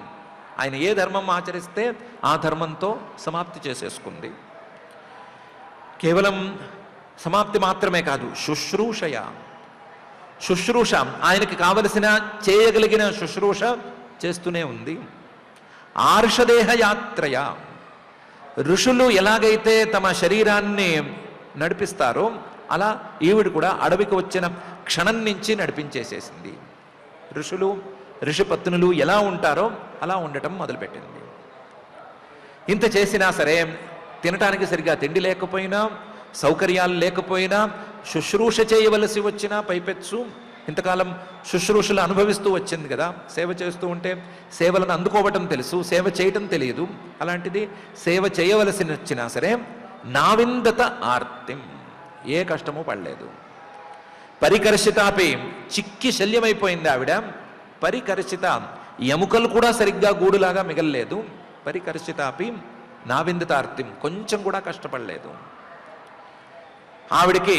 ఆయన ఏ ధర్మం ఆచరిస్తే ఆ ధర్మంతో సమాప్తి చేసేసుకుంది. కేవలం సమాప్తి మాత్రమే కాదు, శుశ్రూష, ఆయనకి కావలసిన చేయగలిగిన శుశ్రూష చేస్తూనే ఉంది. ఆర్షదేహ యాత్రయ, ఋషులు ఎలాగైతే తమ శరీరాన్ని నడిపిస్తారో అలా ఈవిడ కూడా అడవికి వచ్చిన క్షణం నుంచి నడిపించేసేసింది. ఋషులు, ఋషిపత్నులు ఎలా ఉంటారో అలా ఉండటం మొదలుపెట్టింది. ఇంత చేసినా సరే, తినటానికి సరిగా తిండి లేకపోయినా, సౌకర్యాలు లేకపోయినా, శుశ్రూష చేయవలసి వచ్చినా పైపెచ్చు ఇంతకాలం శుశ్రూషలు అనుభవిస్తూ వచ్చింది కదా, సేవ చేస్తూ ఉంటే సేవలను అందుకోవటం తెలుసు, సేవ చేయటం తెలియదు. అలాంటిది సేవ చేయవలసి వచ్చినా సరే నావిందత ఆర్తిం, ఏ కష్టమూ పడలేదు. పరికర్షితాపి, చిక్కి శల్యమైపోయింది ఆవిడ. పరికర్షిత, ఎముకలు కూడా సరిగ్గా గూడులాగా మిగలలేదు. పరికర్షితాపి నావిందతార్తిం, కొంచెం కూడా కష్టపడలేదు. ఆవిడికి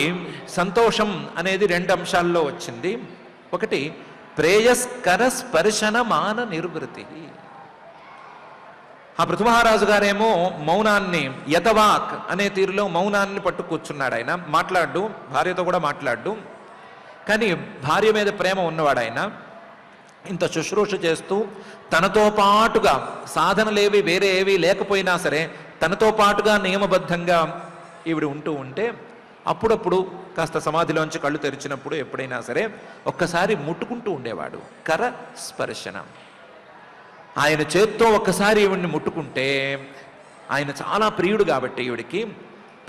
సంతోషం అనేది 2 అంశాల్లో వచ్చింది. ఒకటి ప్రేయస్కర స్పర్శన మాన నిర్వృతి. ఆ పృథుమహారాజు గారేమో మౌనాన్ని, యతవాక్ అనే తీరులో మౌనాన్ని పట్టు కూర్చున్నాడు. ఆయన మాట్లాడు, భార్యతో కూడా మాట్లాడు. కానీ భార్య మీద ప్రేమ ఉన్నవాడు ఆయన. ఇంత శుశ్రూష చేస్తూ తనతో పాటుగా, సాధనలేవి వేరే ఏవి లేకపోయినా సరే తనతో పాటుగా నియమబద్ధంగా ఈవిడ ఉంటూ ఉంటే అప్పుడప్పుడు కాస్త సమాధిలోంచి కళ్ళు తెరిచినప్పుడు ఎప్పుడైనా సరే ఒక్కసారి ముట్టుకుంటూ ఉండేవాడు. కర స్పర్శన, ఆయన చేత్తో ఒక్కసారి ఈవిడిని ముట్టుకుంటే, ఆయన చాలా ప్రియుడు కాబట్టి ఈవిడికి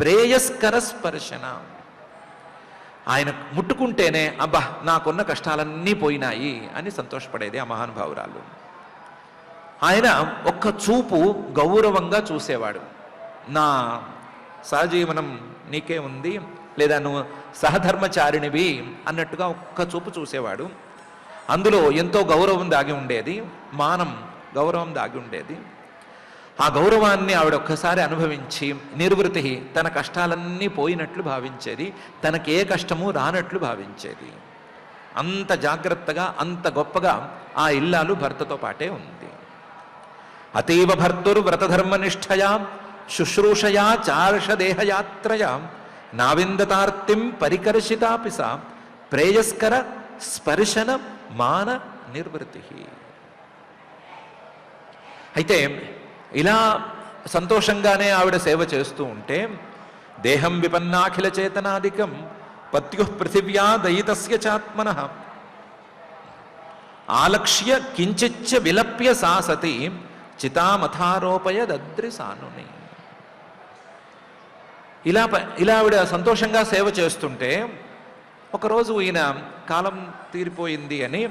ప్రేయస్కర స్పర్శన. ఆయన ముట్టుకుంటేనే అబ్బా నాకున్న కష్టాలన్నీ పోయినాయి అని సంతోషపడేది ఆ మహానుభావురాలు. ఆయన ఒక్క చూపు గౌరవంగా చూసేవాడు. నా సహజీవనం నీకే ఉంది, లేదా నువ్వు సహధర్మచారిణివి అన్నట్టుగా ఒక్క చూపు చూసేవాడు. అందులో ఎంతో గౌరవం దాగి ఉండేది, మానం గౌరవం దాగి ఉండేది. ఆ గౌరవాన్ని ఆవిడ ఒక్కసారి అనుభవించి నిర్వృతి, తన కష్టాలన్నీ పోయినట్లు భావించేది, తనకే కష్టము రానట్లు భావించేది. అంత జాగ్రత్తగా అంత గొప్పగా ఆ ఇల్లాలు భర్తతో పాటే ఉంది. అతీవ భర్తురు వ్రతధర్మనిష్టయా శుశ్రూషయా చార్షదేహయాత్రయా నావిందతార్తిం పరికర్షితాపి సా ప్రేయస్కర స్పర్శన మాన నిర్వృతి. అయితే ఇలా సంతోషంగానే ఆవిడ సేవ చేస్తూ ఉంటే దేహం విపన్నాఖిల చేతనాదికం పత్యు పృథివ్యా దయితస్య చాత్మనః ఆలక్ష్య కించిచ్చ విలప్య సా సతి చితామథారోపయదద్రిసానుని. ఇలా ఆవిడ సంతోషంగా సేవ చేస్తుంటే ఒకరోజు ఈయన కాలం తీరిపోయింది అని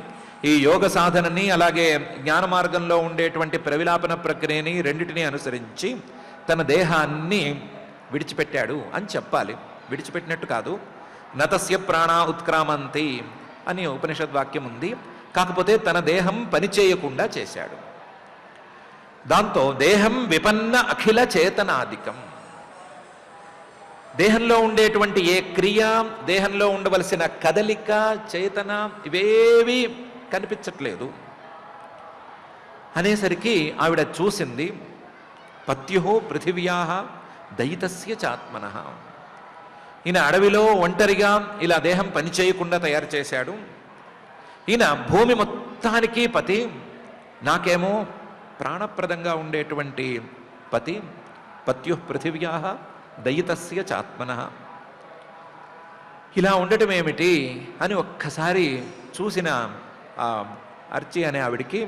ఈ యోగ సాధనని అలాగే జ్ఞాన మార్గంలో ఉండేటువంటి ప్రవిలాపన ప్రక్రియని రెండిటిని అనుసరించి తన దేహాన్ని విడిచిపెట్టాడు అని చెప్పాలి. విడిచిపెట్టినట్టు కాదు, నతస్య ప్రాణా ఉత్క్రామంతి అని ఉపనిషద్వాక్యం ఉంది. కాకపోతే తన దేహం పనిచేయకుండా చేశాడు. దాంతో దేహం విపన్న అఖిల చేతనాదికం. దేహంలో ఉండేటువంటి ఏ క్రియ, దేహంలో ఉండవలసిన కదలిక, చేతన ఇవేవి కనిపించట్లేదు అనేసరికి ఆవిడ చూసింది పత్యు పృథివ్యా దయితస్య చాత్మనః. ఈయన అడవిలో ఒంటరిగా ఇలా దేహం పనిచేయకుండా తయారు చేశాడు. ఈయన భూమి మొత్తానికి పతి, నాకేమో ప్రాణప్రదంగా ఉండేటువంటి పతి. పత్యు పృథివ్యా దయితస్య చాత్మనః. ఇలా ఉండటం ఏమిటి అని ఒక్కసారి చూసిన ఆ అర్చి అనే ఆవిడికి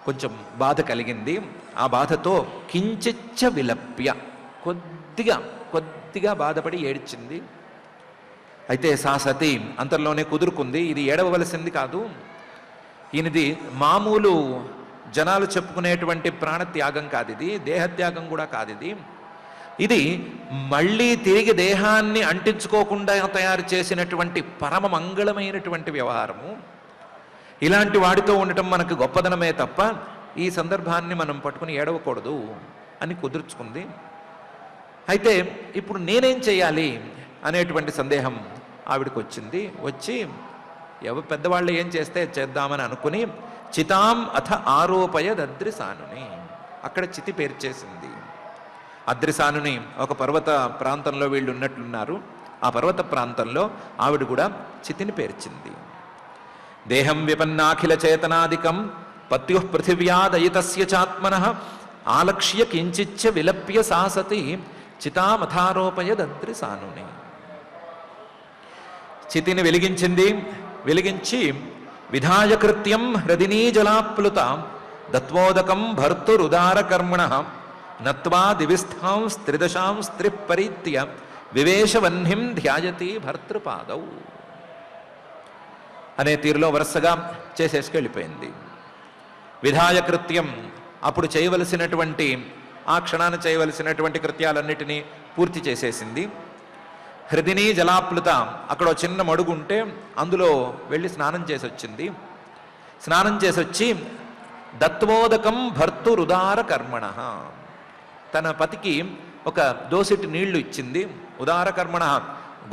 కొంచెం బాధ కలిగింది. ఆ బాధతో కించిచ్చ విలప్య, కొద్దిగా బాధపడి ఏడ్చింది. అయితే సా సతి అంతర్లోనే కుదురుకుంది, ఇది ఏడవలసింది కాదు, ఈయనది మామూలు జనాలు చెప్పుకునేటువంటి ప్రాణత్యాగం కాదు, ఇది దేహత్యాగం కూడా కాదు, ఇది మళ్ళీ తిరిగి దేహాన్ని అంటించుకోకుండా తయారు చేసినటువంటి పరమ మంగళమైనటువంటి వ్యవహారము. ఇలాంటి వాడితో ఉండటం మనకు గొప్పదనమే తప్ప ఈ సందర్భాన్ని మనం పట్టుకుని ఏడవకూడదు అని కుదుర్చుకుంది. అయితే ఇప్పుడు నేనేం చేయాలి అనేటువంటి సందేహం ఆవిడకి వచ్చింది. వచ్చి పెద్దవాళ్ళు ఏం చేస్తే చేద్దామని అనుకుని చితాం అథ ఆరోపయదద్రిసానుని, అక్కడ చితి పేర్చేసింది. అద్రిసానుని ఒక పర్వత ప్రాంతంలో వీళ్ళు ఉన్నట్లున్నారు. ఆ పర్వత ప్రాంతంలో ఆవిడ కూడా చితిని పేర్చింది. దేహం విపన్నాఖిల చేతనాదికం పత్యు పృథివ్యా దయితస్య చాత్మనః ఆలక్ష్య కించిచ్చ విలప్య సా సతి చితామథారోపయదద్రిసానుని. చితిని వెలిగించింది. వెలిగించి విధాయ కృత్యం హృదినీ జలాప్లుత దత్వోదకం భర్తురుదార కర్మణః నత్వా దివిస్థాం స్త్రిదశాం స్త్రిపరీత్య వివేశవహ్నిం ధ్యాయతి భర్తృపాదౌ అనే తీరులో వరుసగా చేసేసుకెళ్ళిపోయింది. విధాయ కృత్యం, అప్పుడు చేయవలసినటువంటి ఆ క్షణాన్ని చేయవలసినటువంటి కృత్యాలన్నిటినీ పూర్తి చేసేసింది. హృదినీ జలాప్లుత, అక్కడ చిన్న మడుగు ఉంటే అందులో వెళ్ళి స్నానం చేసి వచ్చింది. స్నానం చేసి వచ్చి దత్వోదకం భర్తురుదార కర్మణః, తన పతికి ఒక దోసిటి నీళ్లు ఇచ్చింది. ఉదార కర్మణ,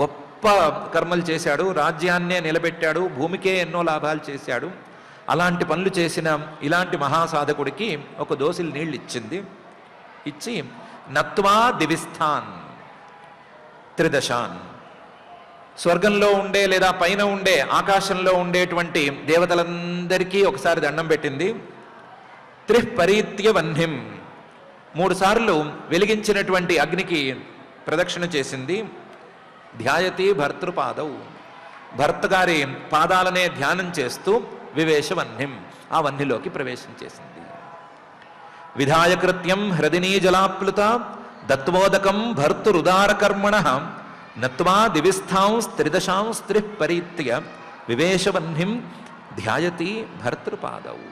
గొప్ప కర్మలు చేశాడు, రాజ్యాన్నే నిలబెట్టాడు, భూమికే ఎన్నో లాభాలు చేశాడు. అలాంటి పనులు చేసిన ఇలాంటి మహాసాధకుడికి ఒక దోసిలి నీళ్ళు ఇచ్చింది. ఇచ్చి నత్వా దివిస్థాన్ త్రిదశాన్, స్వర్గంలో ఉండే లేదా పైన ఉండే ఆకాశంలో ఉండేటువంటి దేవతలందరికీ ఒకసారి దండం పెట్టింది. త్రిపరీత్య వహ్నిం, 3 సార్లు వెలిగించినటువంటి అగ్నికి ప్రదక్షిణ చేసింది. ధ్యాయతి భర్తృపాదౌ, భర్త గారి పాదాలనే ధ్యానం చేస్తూ వివేశ వహ్నిం, ఆ వహ్నిలోకి ప్రవేశం చేసింది. విధాయ కృత్యం హృదినీ జలాప్లుత దత్వోదకం భర్తురుదారకర్మణ నత్వా దివిస్థాంస్త్రిదశాంస్త్రి పరీత్య వివేశవహ్నిం ధ్యాయతి భర్తృపాదవు.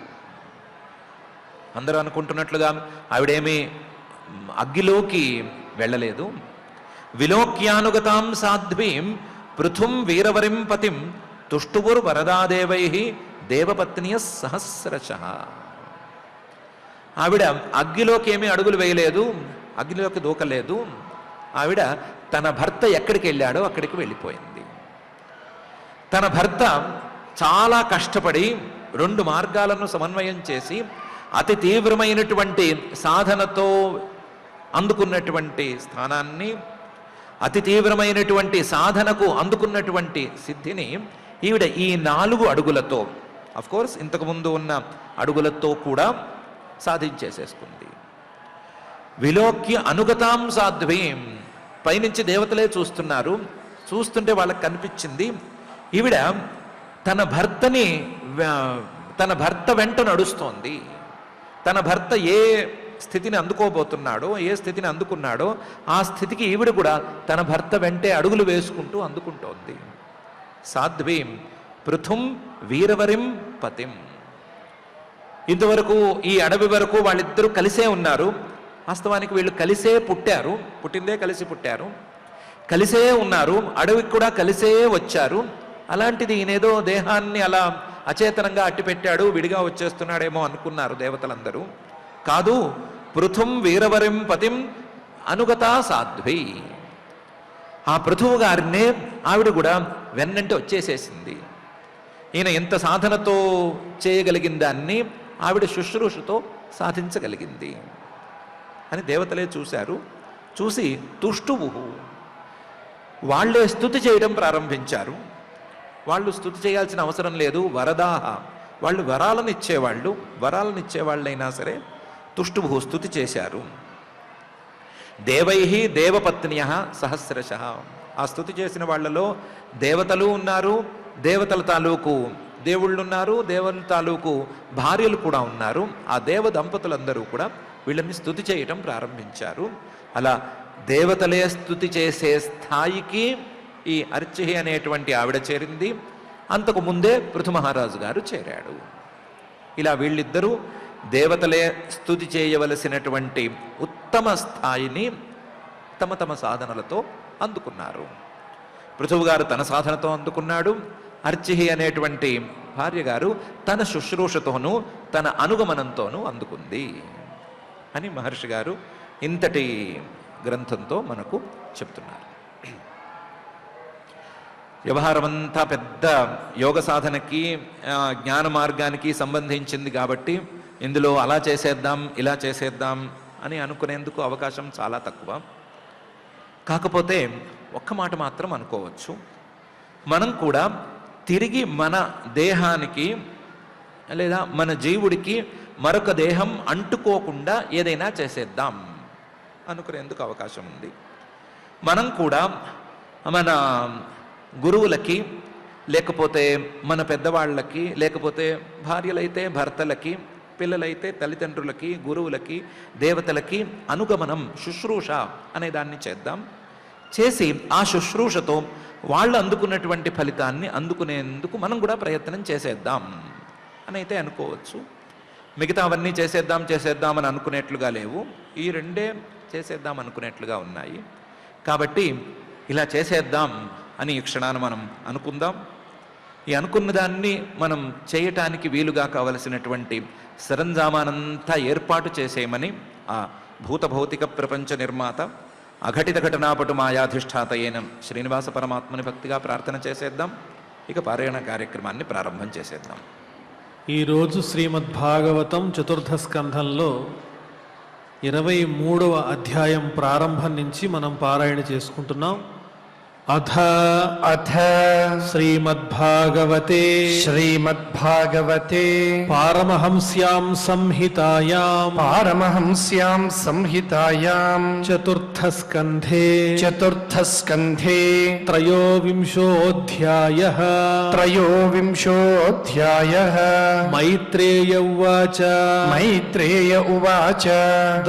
అందరూ అనుకుంటున్నట్లుగా ఆవిడేమీ అగ్గిలోకి వెళ్ళలేదు. విలోక్యానుగతాం సాధ్వీం పృథుం వీరవరిం పతిం తుష్టువుర్ వరదాదేవై దేవపత్నియ సహస్రశః. ఆవిడ అగ్గిలోకి ఏమీ అడుగులు వేయలేదు, అగ్నిలోకి దూకలేదు. ఆవిడ తన భర్త ఎక్కడికి వెళ్ళాడో అక్కడికి వెళ్ళిపోయింది. తన భర్త చాలా కష్టపడి 2 మార్గాలను సమన్వయం చేసి అతి తీవ్రమైనటువంటి సాధనతో అందుకున్నటువంటి స్థానాన్ని, అతి తీవ్రమైనటువంటి సాధనకు అందుకున్నటువంటి సిద్ధిని ఈవిడ ఈ 4 అడుగులతో, అఫ్కోర్స్ ఇంతకుముందు ఉన్న అడుగులతో కూడా సాధించేసేసుకుంది. విలోక్య అనుగతాం సాధ్వీం, పైనుంచి దేవతలే చూస్తున్నారు. చూస్తుంటే వాళ్ళకి కనిపించింది ఈవిడ తన భర్త వెంట నడుస్తోంది. తన భర్త ఏ స్థితిని అందుకోబోతున్నాడో, ఏ స్థితిని అందుకున్నాడో ఆ స్థితికి ఈవిడ కూడా తన భర్త వెంటే అడుగులు వేసుకుంటూ అందుకుంటోంది. సాధ్వీం పృథుం వీరవరిం పతిం. ఇంతవరకు ఈ అడవి వరకు వాళ్ళిద్దరూ కలిసే ఉన్నారు. వాస్తవానికి వీళ్ళు కలిసే పుట్టారు, పుట్టిందే కలిసి పుట్టారు, కలిసే ఉన్నారు, అడవికి కూడా కలిసే వచ్చారు. అలాంటిది ఈయనేదో దేహాన్ని అలా అచేతనంగా అట్టిపెట్టాడు, విడిగా వచ్చేస్తున్నాడేమో అనుకున్నారు దేవతలందరూ. కాదు, పృథుం వీరవరిం పతిం అనుగతా సాధ్వి. ఆ పృథువు గారినే ఆవిడ కూడా వెన్నంటే వచ్చేసేసింది. ఈయన ఎంత సాధనతో చేయగలిగిన దాన్ని ఆవిడ శుశ్రూషతో సాధించగలిగింది అని దేవతలే చూశారు. చూసి తుష్టువు, వాళ్ళే స్తుతి చేయడం ప్రారంభించారు. వాళ్ళు స్తుతి చేయాల్సిన అవసరం లేదు. వరదాహ, వాళ్ళు వరాలను ఇచ్చేవాళ్ళైనా సరే తుష్టువు స్తుతి చేశారు. దేవై దేవపత్న్య సహస్రశః. ఆ స్తుతి చేసిన వాళ్ళలో దేవతలు ఉన్నారు, దేవతల తాలూకు దేవుళ్ళు ఉన్నారు, దేవుల తాలూకు భార్యలు కూడా ఉన్నారు. ఆ దేవ దంపతులందరూ కూడా వీళ్ళని స్తుతి చేయటం ప్రారంభించారు. అలా దేవతలే స్తుతి చేసే స్థాయికి ఈ అర్చిహి అనేటువంటి ఆవిడ చేరింది. అంతకు ముందే పృథు మహారాజు గారు చేరాడు. ఇలా వీళ్ళిద్దరూ దేవతలే స్తుతి చేయవలసినటువంటి ఉత్తమ స్థాయిని తమ తమ సాధనలతో అందుకున్నారు. పృథువు గారు తన సాధనతో అందుకున్నాడు. అర్చిహి అనేటువంటి భార్య గారు తన శుశ్రూషతోనూ తన అనుగమనంతోనూ అందుకుంది అని మహర్షి గారు ఇంతటి గ్రంథంతో మనకు చెప్తున్నారు. వ్యవహారమంతా పెద్ద యోగ సాధనకి, జ్ఞాన మార్గానికి సంబంధించింది కాబట్టి ఇందులో అలా చేసేద్దాం, ఇలా చేసేద్దాం అని అనుకునేందుకు అవకాశం చాలా తక్కువ. కాకపోతే ఒక్క మాట మాత్రం అనుకోవచ్చు, మనం కూడా తిరిగి మన దేహానికి లేదా మన జీవుడికి మరొక దేహం అంటుకోకుండా ఏదైనా చేసేద్దాం అనుకునేందుకు అవకాశం ఉంది. మనం కూడా మన గురువులకి, లేకపోతే మన పెద్దవాళ్ళకి, లేకపోతే భార్యలైతే భర్తలకి, పిల్లలైతే తల్లిదండ్రులకి, గురువులకి, దేవతలకి అనుగమనం, శుశ్రూష అనే దాన్ని చేద్దాం. చేసి ఆ శుశ్రూషతో వాళ్ళు అందుకున్నటువంటి ఫలితాన్ని అందుకునేందుకు మనం కూడా ప్రయత్నం చేసేద్దాం అని అయితే అనుకోవచ్చు. మిగతా అవన్నీ చేసేద్దాం అని అనుకునేట్లుగా లేవు. ఈ రెండే చేసేద్దాం అనుకునేట్లుగా ఉన్నాయి. కాబట్టి ఇలా చేసేద్దాం అని ఈ క్షణాన మనం అనుకుందాం. ఈ అనుకున్న దాన్ని మనం చేయటానికి వీలుగా కావలసినటువంటి సరంజామానంతా ఏర్పాటు చేసేయమని ఆ భూత భౌతిక ప్రపంచ నిర్మాత అఘటిత ఘటనాపటు మాయాధిష్ఠాత అయిన శ్రీనివాస పరమాత్మని భక్తిగా ప్రార్థన చేసేద్దాం. ఇక పారాయణ కార్యక్రమాన్ని ప్రారంభం చేసేద్దాం. ఈరోజు శ్రీమద్భాగవతం చతుర్థ స్కంధంలో 23వ అధ్యాయం ప్రారంభం నుంచి మనం పారాయణ చేసుకుంటున్నాం. అథ అథ శ్రీమద్భాగవతే శ్రీమద్భాగవతే పారమహంస్యాం సంహితాయాం పారమహంస్యాం సంహితాయాం చతుర్థస్కంధే చతుర్థస్కంధే త్రయోవింశోऽధ్యాయः త్రయోవింశోऽధ్యాయः మైత్రేయ ఉవాచ మైత్రేయ ఉవాచ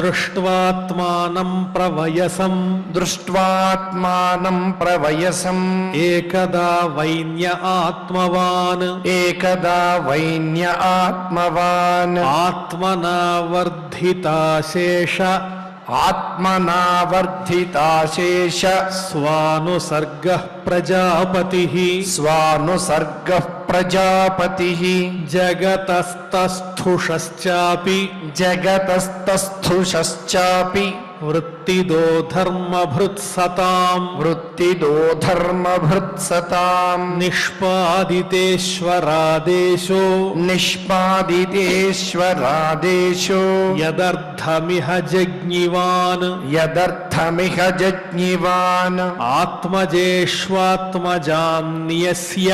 దృష్ట్వాత్మానం ప్రవయసం దృష్ట్వాత్మానం ప్రవయసం ఏకదా వైన్య ఆత్మవాన్ ఏకదా వైన్య ఆత్మవాన్ ఆత్మనా వర్ధితాశేష ఆత్మనా వర్ధితాశేష స్వానుసర్గః ప్రజాపతిః స్వానుసర్గః ప్రజాపతిః జగతస్తస్థుషశ్చాపి జగతస్తస్థుషశ్చాపి వృత్తిదో ధర్మభృత్సతాం వృత్తిదో ధర్మభృత్సతాం నిష్పాదితేశ్వరాదేశో నిష్పాదితేశ్వరాదేశో యదర్థమిహ జజ్ఞివాన్ యదర్థమిహ జజ్ఞివాన్ ఆత్మజేష్వాత్మజాన్యస్య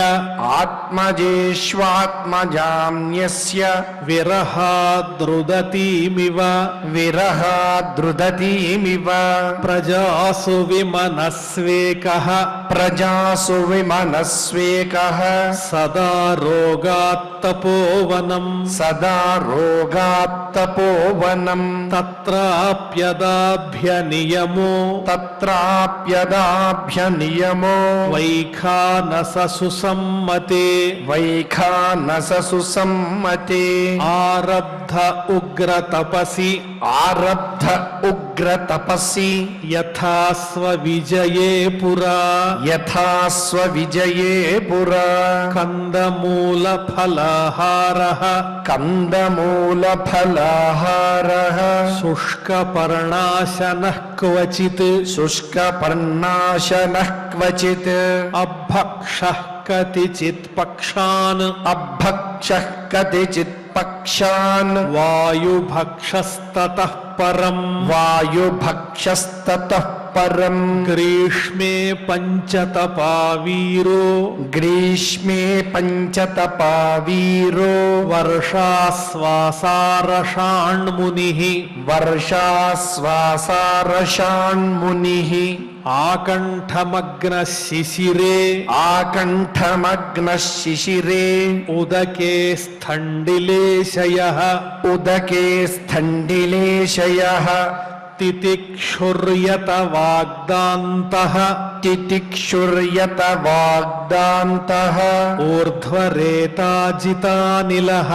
ఆత్మజేష్వాత్మజాన్యస్య విరహాద్రుదతీమివ విరహాదృదతీమివ ప్రజాసు విమనస్వేకః ప్రజాసు విమనస్వేకః సదా రోగాత్తపోవనం సదా రోగాత్తపోవనం తత్రాప్యదాభ్యనియమో తత్రాప్యదాభ్యనియమో వైఖానస సుసమ్మతే వైఖానస సుసమ్మతే ఆరబ్ధ ఉగ్రతపసి ఆరబ్ధ ఉగ్ర తపసి యథాస్వ విజయే పురా యథాస్వ విజయే పురా కందమూల ఫలాహారః కందమూల ఫలాహారః శుష్కపర్ణాశనః క్వచిత్ శుష్క పర్ణాశనః క్వచిత్ అభక్షః కతిచిత్ పక్షాన్ అభక్షః కతిచిత్ పక్షాన్ వాయుభక్షస్తతః పరం వాయుభక్షస్తతః పరం గ్రీష్మే పంచతపావీరో గ్రీష్మే పంచతపా వీరో వర్షాశ్వాసారషాణ్మునిః వర్షాశ్వాసారషాణ్మునిః ఆకంఠమగ్న శిశిరే ఆకంఠమగ్న శిశిరే ఉదకే స్థండిలేశయః ఉదకే స్థండిలేశయః తితిక్షుర్యత వాగ్దాంతః తితిక్షుర్యత వాగ్దాంతః ఊర్ధ్వరేతాజితానిలః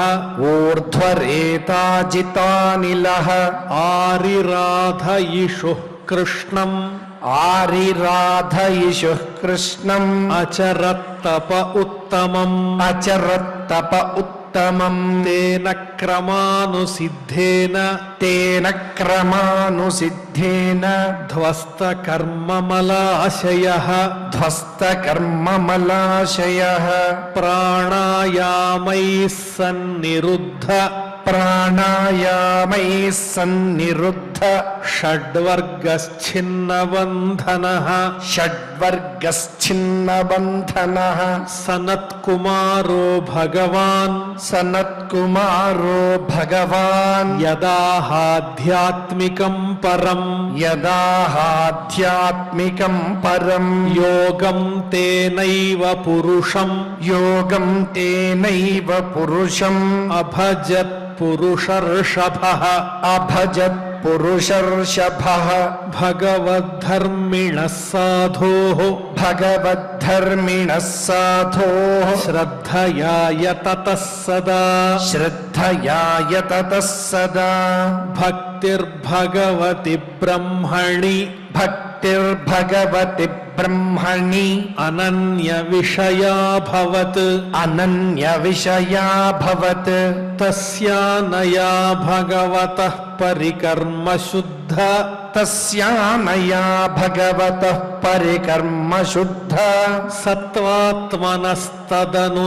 ఊర్ధ్వరేతాజితానిలః ఆరిరాధయిషుః కృష్ణం ఆరిరాధయిషుః కృష్ణం అచరత్తప ఉత్తమం అచరత్తప ఉత్తమం తేన క్రమానుసిద్ధేన తేన క్రమానుసిద్ధేన ధ్వస్త కర్మమలాశయః ధ్వస్త కర్మమలాశయః ప్రాణాయామైః సన్నిరుద్ధ ప్రాణాయామైః సన్నిరుద్ధ షడ్వర్గశ్చిన్నబంధనః షడ్వర్గశ్చిన్నబంధనః సనత్కుమారో భగవాన్ సనత్కుమారో భగవాన్ యదాహాధ్యాత్మికం పరం యదాహాధ్యాత్మికం పరం యోగం తేనైవ పురుషం యోగం తేనైవ పురుషం అభజత్ పురుషర్షభః అభజత్ పురుషర్షభః భగవద్ధర్మిణః సాధోః భగవద్ధర్మిణः సాధోః శ్రద్ధయా యతతః సదా శ్రద్ధయా యతతः సదా భక్తిర్భగవతి బ్రహ్మణి భక్తిర్భగవతి బ్రహ్మణి అనన్య విషయాభవత్ అనన్య విషయాభవత్ తస్యానయా భగవతః పరికర్మ శుద్ధ తస్యానయా భగవతః పరికర్మ శుద్ధ సత్వాత్మనస్తదను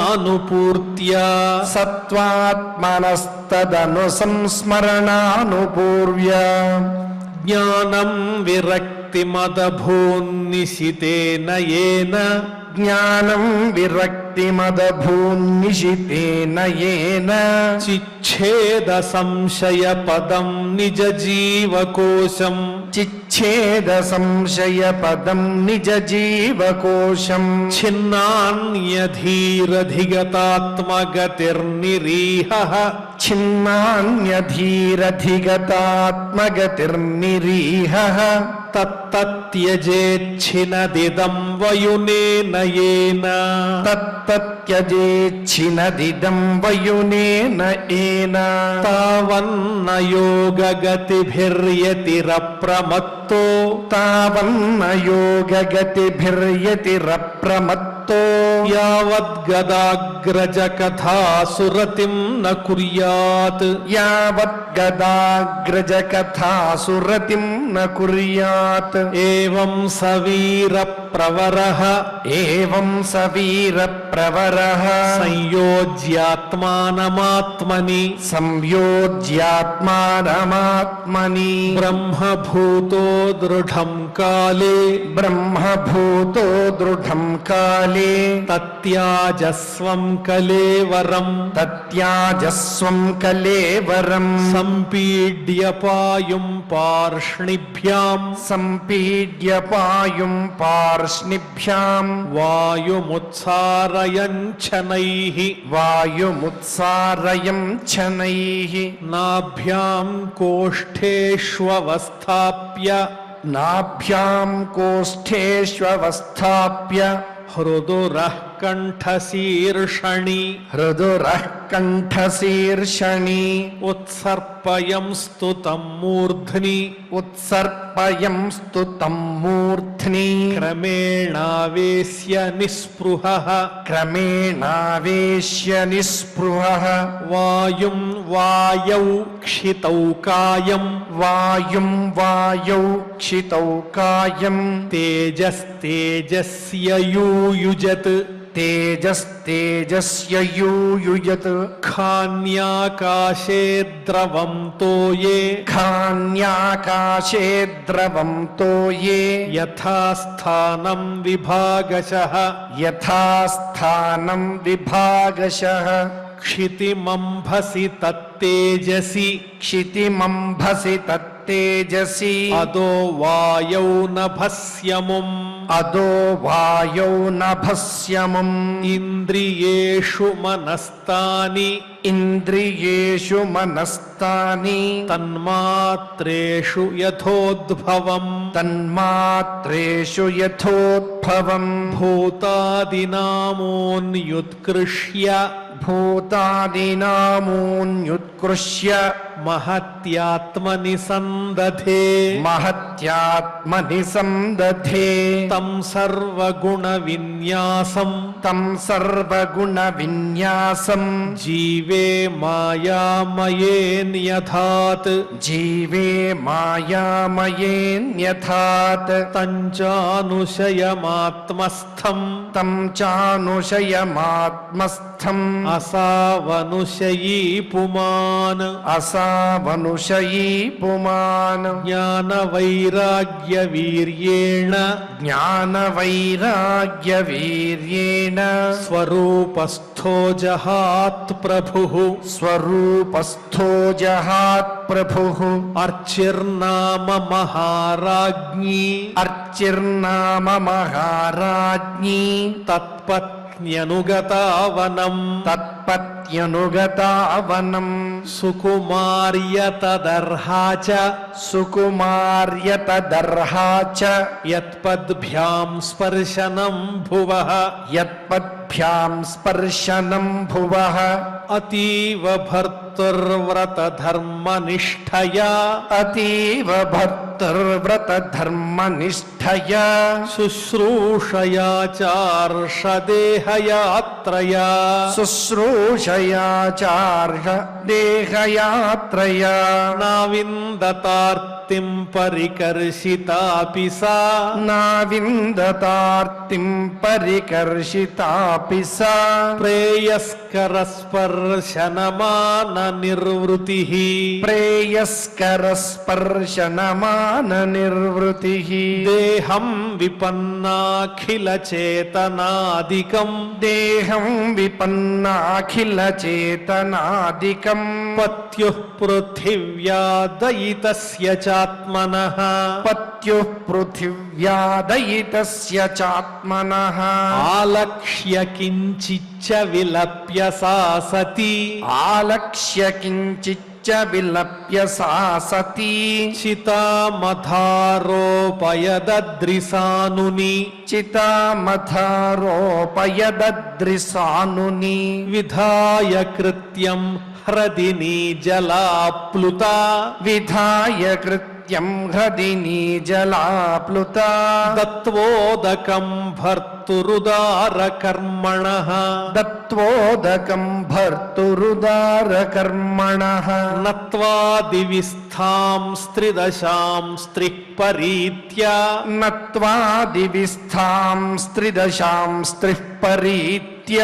సంస్మరణానుపూర్త్యా సత్వాత్మనస్తదను సంస్మరణానుపూర్వ్య జ్ఞానం విరక్తి విరక్తిమదభూన్నిశితేన येन జ్ఞానం విరక్తిమదభూన్నిశితేన येन చిచ్ఛేద సంశయ పదం నిజ జీవకోశం చిచ్ఛేద సంశయ పదం నిజ జీవకోశం ఛిన్నాన్యధీరధిగతాత్మగతిర్నిరీహః ఛిన్నాన్యధీరధిగతాత్మగతిర్నిరీహః తత్తత్యజేచ్ఛినదిదం వయునేన येन తత్తత్యజేచ్ఛినదిదం వయునేన ఏన తావన్న యోగగతిభిర్యతిరప్రమత్తో తావన్న యోగగతిభిర్యతిరప్రమత్తో యావద్గదాగ్రజ కథాసురతిం న కుర్యాత్ యావద్గదాగ్రజ కథాసురతిం న కుర్యాత్ ఏవం సవీర ప్రవరః ఏవం సవీర ప్రవరః సంయోజ్యాత్మానమాత్మని సంయోజ్యాత్మానమాత్మని బ్రహ్మభూతో దృఢం కాలే బ్రహ్మభూతో దృఢం కాలే తత్యాజస్వం కలేవరం తత్యాజస్వం కలేవరం సంపీడ్యపాయుం పార్ష్ణిభ్యాం సంపీడ్య పాయుం పార్ష్ణిభ్యాం వాయుముత్సారయంఛనైః వాయుముత్సారయం ఛనైః నాభ్యాం కోష్ఠేష్వస్థాప్య నాభ్యాం కోష్ఠేష్వస్థాప్య హృదురః కంఠశీర్షణి హృదురః కంఠశీర్షణి ఉత్సర్పయం స్తుతం మూర్ధ్ని ఉత్సర్పయం స్తుతం మూర్ధ్ని క్రమేణావేశ్య నిస్పృహః క్రమేణావేశ్య నిస్పృహః వాయుం వాయౌ క్షితౌ కాయం వాయుం వాయౌ క్షితౌ కాయం తేజస్తేజస్యయూయుజత్ తేజస్తేజస్యయూయుయత్ ఖాన్యాకాశే ద్రవం తోయే ఖాన్యాకాశే ద్రవం తోయే యథాస్థానం విభాగశః యథాస్థానం విభాగశః క్షితిమంభసి తత్తేజసి క్షితిమంభసి తత్తేజసి అదో వాయౌ నభస్యముం అదో వాయౌ నభస్యముం ఇంద్రియేషు మనస్తాని ఇంద్రియేషు మనస్తాని తన్మాత్రేషు యథోద్భవం తన్మాత్రేషు యథోద్భవం భూతాదినామోన్యుత్కృష్య భూతాదినామూన్యుత్కృష్య మహత్యాత్మని సందధే మహత్యాత్మని సందధే తం సర్వగుణ విన్యాసం తం సర్వగుణ విన్యాసం జీవే మాయామయేన్యథాత్ జీవే మాయామయేన్యథాత్ తంచానుశయమాత్మస్థం తం చానుశయమాత్మస్థం అసావనుశయీ పుమాన్ అసావనుషయీ పుమాన్ జ్ఞానవైరాగ్య వీర్యేణ జ్ఞానవైరాగ్య వీర్యేణ స్వరూపస్థో జహాత్ ప్రభుః స్వరూపస్థో జహాత్ ప్రభుః అర్చిర్నామ మహారాజ్ఞీ అర్చిర్నామ మహారాజ్ఞీ తత్పత్న్యనుగతావనం తత్పత్యనుగతావనం సుకుమార్య తదర్హా చ సుకుమార్యతదర్హా చ యత్పద్భ్యాం స్పర్శనం భువః యత్పద్భ్యాం స్పర్శనం భువః అతీవ భర్తుర్వ్రతధర్మనిష్ఠయా అతీవ భర్తుర్వ్రతధర్మనిష్ఠయా శుశ్రూషయా చార్షదేహయాత్రయా శుశ్రూషయా చార్ష దేహయాత్రయా నావిందతార్తిం పరికర్షితాపి సా నావిందతార్తిం పరికర్షితాపి సా ప్రేయస్కరస్పర్శనమాన నిర్వృతి ప్రేయస్కర స్పర్శనమాన నిర్వృతి దేహం విపన్నాఖిల చేతనాదికం దేహం విపన్నాఖిల చేతనాదికం పత్యుః పృథివ్యా దయితస్య చాత్మనః పత్యుః పృథివ్యాదయితస్య చాత్మనః ఆలక్ష్య కించిచ్చ విలప్య సా సతి ఆలక్ష్య కించిచ్చ విలప్య సా సతీ చితామధారోపయదద్రిసానుని చితామధారోపయదద్రిసానుని విధాయ కృత్యం హ్రదిని జలాప్లుత విధాయ కృత్యం హృదిని జలాప్లుత దత్వోదకం భర్తురుదార కర్మణః దత్వోదకం భర్తురుదార కర్మణః నత్వా దివిస్థాం స్త్రిదశాం స్త్రిః పరీత్యా నత్వా దివిస్థాం స్త్రిదశాం స్త్రిః పరీత్య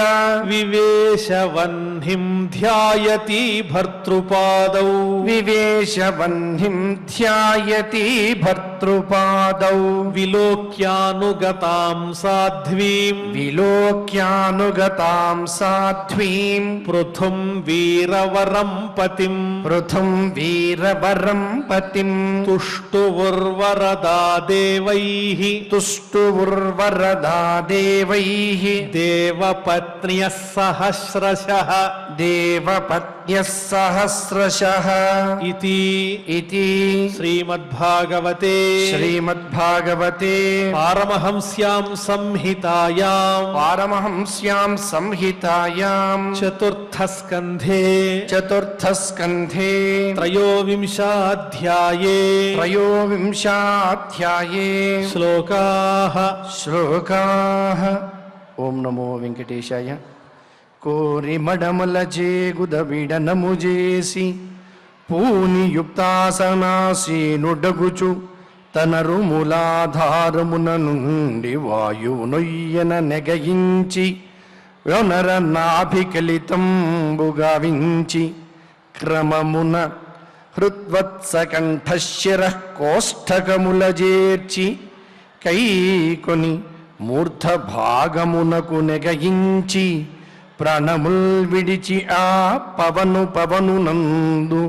వివేశవహ్నిం ధ్యాయతి భర్తృపాదౌ వివేశవహ్నిం ధ్యాయతి భర్తృపాదౌ విలోక్యానుగతాం సాధ్వీం విలోక్యానుగతాం సాధ్వీం పృథుం వీరవరం పతిం పృథుం వీరవరం పతిం తుష్టువుర్వరదా దేవైః తుష్టువుర్వరదా దేవైః దేవపత్న్యః సహస్రశః దేవపత్న్యః సహస్రశః ఇతి ఇతి శ్రీమద్భాగవతే శ్రీమద్భాగవతే పారమహంస్యాం సంహితాయాం పారమహంస్యాం సంహితాయాం చతుర్థస్కంధే చతుర్థస్కంధే త్రయోవింశాధ్యాయే త్రయోవింశాధ్యాయే శ్లోకాః శ్లోకాః. ఓం నమో వెంకటేశాయ. కోరి మడమల చేగుదవిడనము చేసి పూనియుక్తాసనాసీనుడగుచు తన రుములాధారమున నుండి వాయువునొయ్యన నెగయించి యొనర నాభికలితంబుగా వించి క్రమమున హృద్వత్సకంఠశిర కోష్ఠకముల చేర్చి కైకొని మూర్ధ భాగమునకు నెగయించి ప్రాణముల్ విడిచి ఆ పవనునందు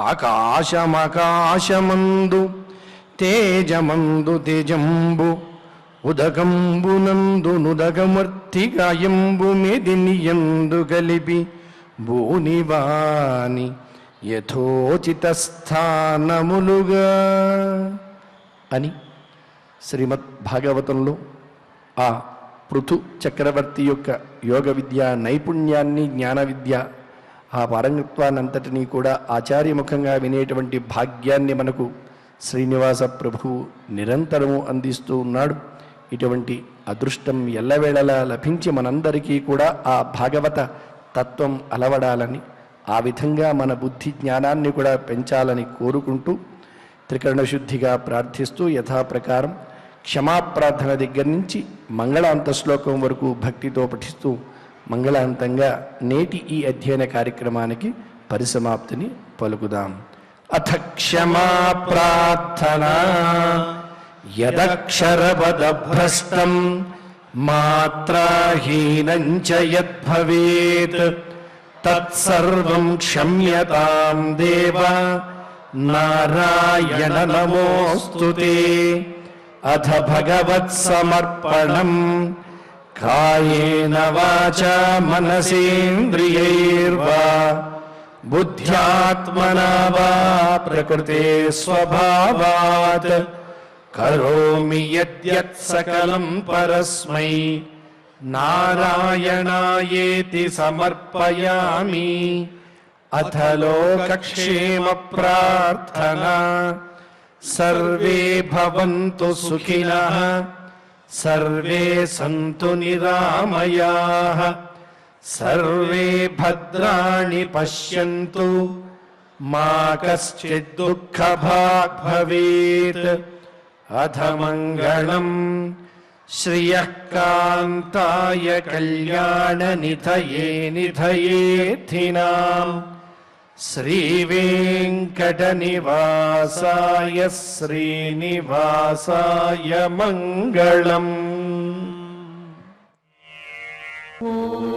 ఆకాశమకాశమందు తేజమందు తేజంబు ఉదకంబునందు నుదగమర్తిగాయంబు మెదినియందు కలిపి భూనివాని యథోచిత స్థానములుగా అని శ్రీమద్ భాగవతంలో ఆ పృథు చక్రవర్తి యొక్క యోగ విద్య నైపుణ్యాన్ని, జ్ఞాన విద్య, ఆ పారంగత్వాన్నంతటినీ కూడా ఆచార్యముఖంగా వినేటువంటి భాగ్యాన్ని మనకు శ్రీనివాస ప్రభువు నిరంతరము అందిస్తూ ఉన్నాడు. ఇటువంటి అదృష్టం ఎల్లవేళలా లభించి మనందరికీ కూడా ఆ భాగవత తత్వం అలవడాలని, ఆ విధంగా మన బుద్ధి జ్ఞానాన్ని కూడా పెంచాలని కోరుకుంటూ త్రికరణశుద్ధిగా ప్రార్థిస్తూ యథాప్రకారం క్షమాప్రార్థన దగ్గర నుంచి మంగళాంత శ్లోకం వరకు భక్తితో పఠిస్తూ మంగళాంతంగా నేటి ఈ అధ్యయన కార్యక్రమానికి పరిసమాప్తిని పలుకుదాం. అథ క్షమా ప్రార్థనా యదక్షరపదభ్రష్టం మాత్రాహీనం చ యద్భవేత్ తత్సర్వం క్షమ్యతాం దేవ నారాయణ నమోస్తుతే. అథ భగవత్సమర్పణం కాయేన వాచా మనసేంద్రియైర్వా బుద్ధ్యాత్మనా వా ప్రకృతే స్వభావాత్ కరోమి యద్యత్ సకలం పరస్మై నారాయణాయేతి సమర్పయామి. అథ లోకక్షేమ ప్రార్థనా సర్వే భవంతు సుఖినః సర్వే సంతు నిరామయాః సర్వే భద్రాణి పశ్యంతు మా కశ్చిద్ దుఃఖభాగ్ భవేత్. అథ మంగళం శ్రియః కాంతాయ కళ్యాణ నిధయే నిధయేర్థినాం శ్రీవేంకటనివాసాయ శ్రీనివాసాయ మంగళం. ఓం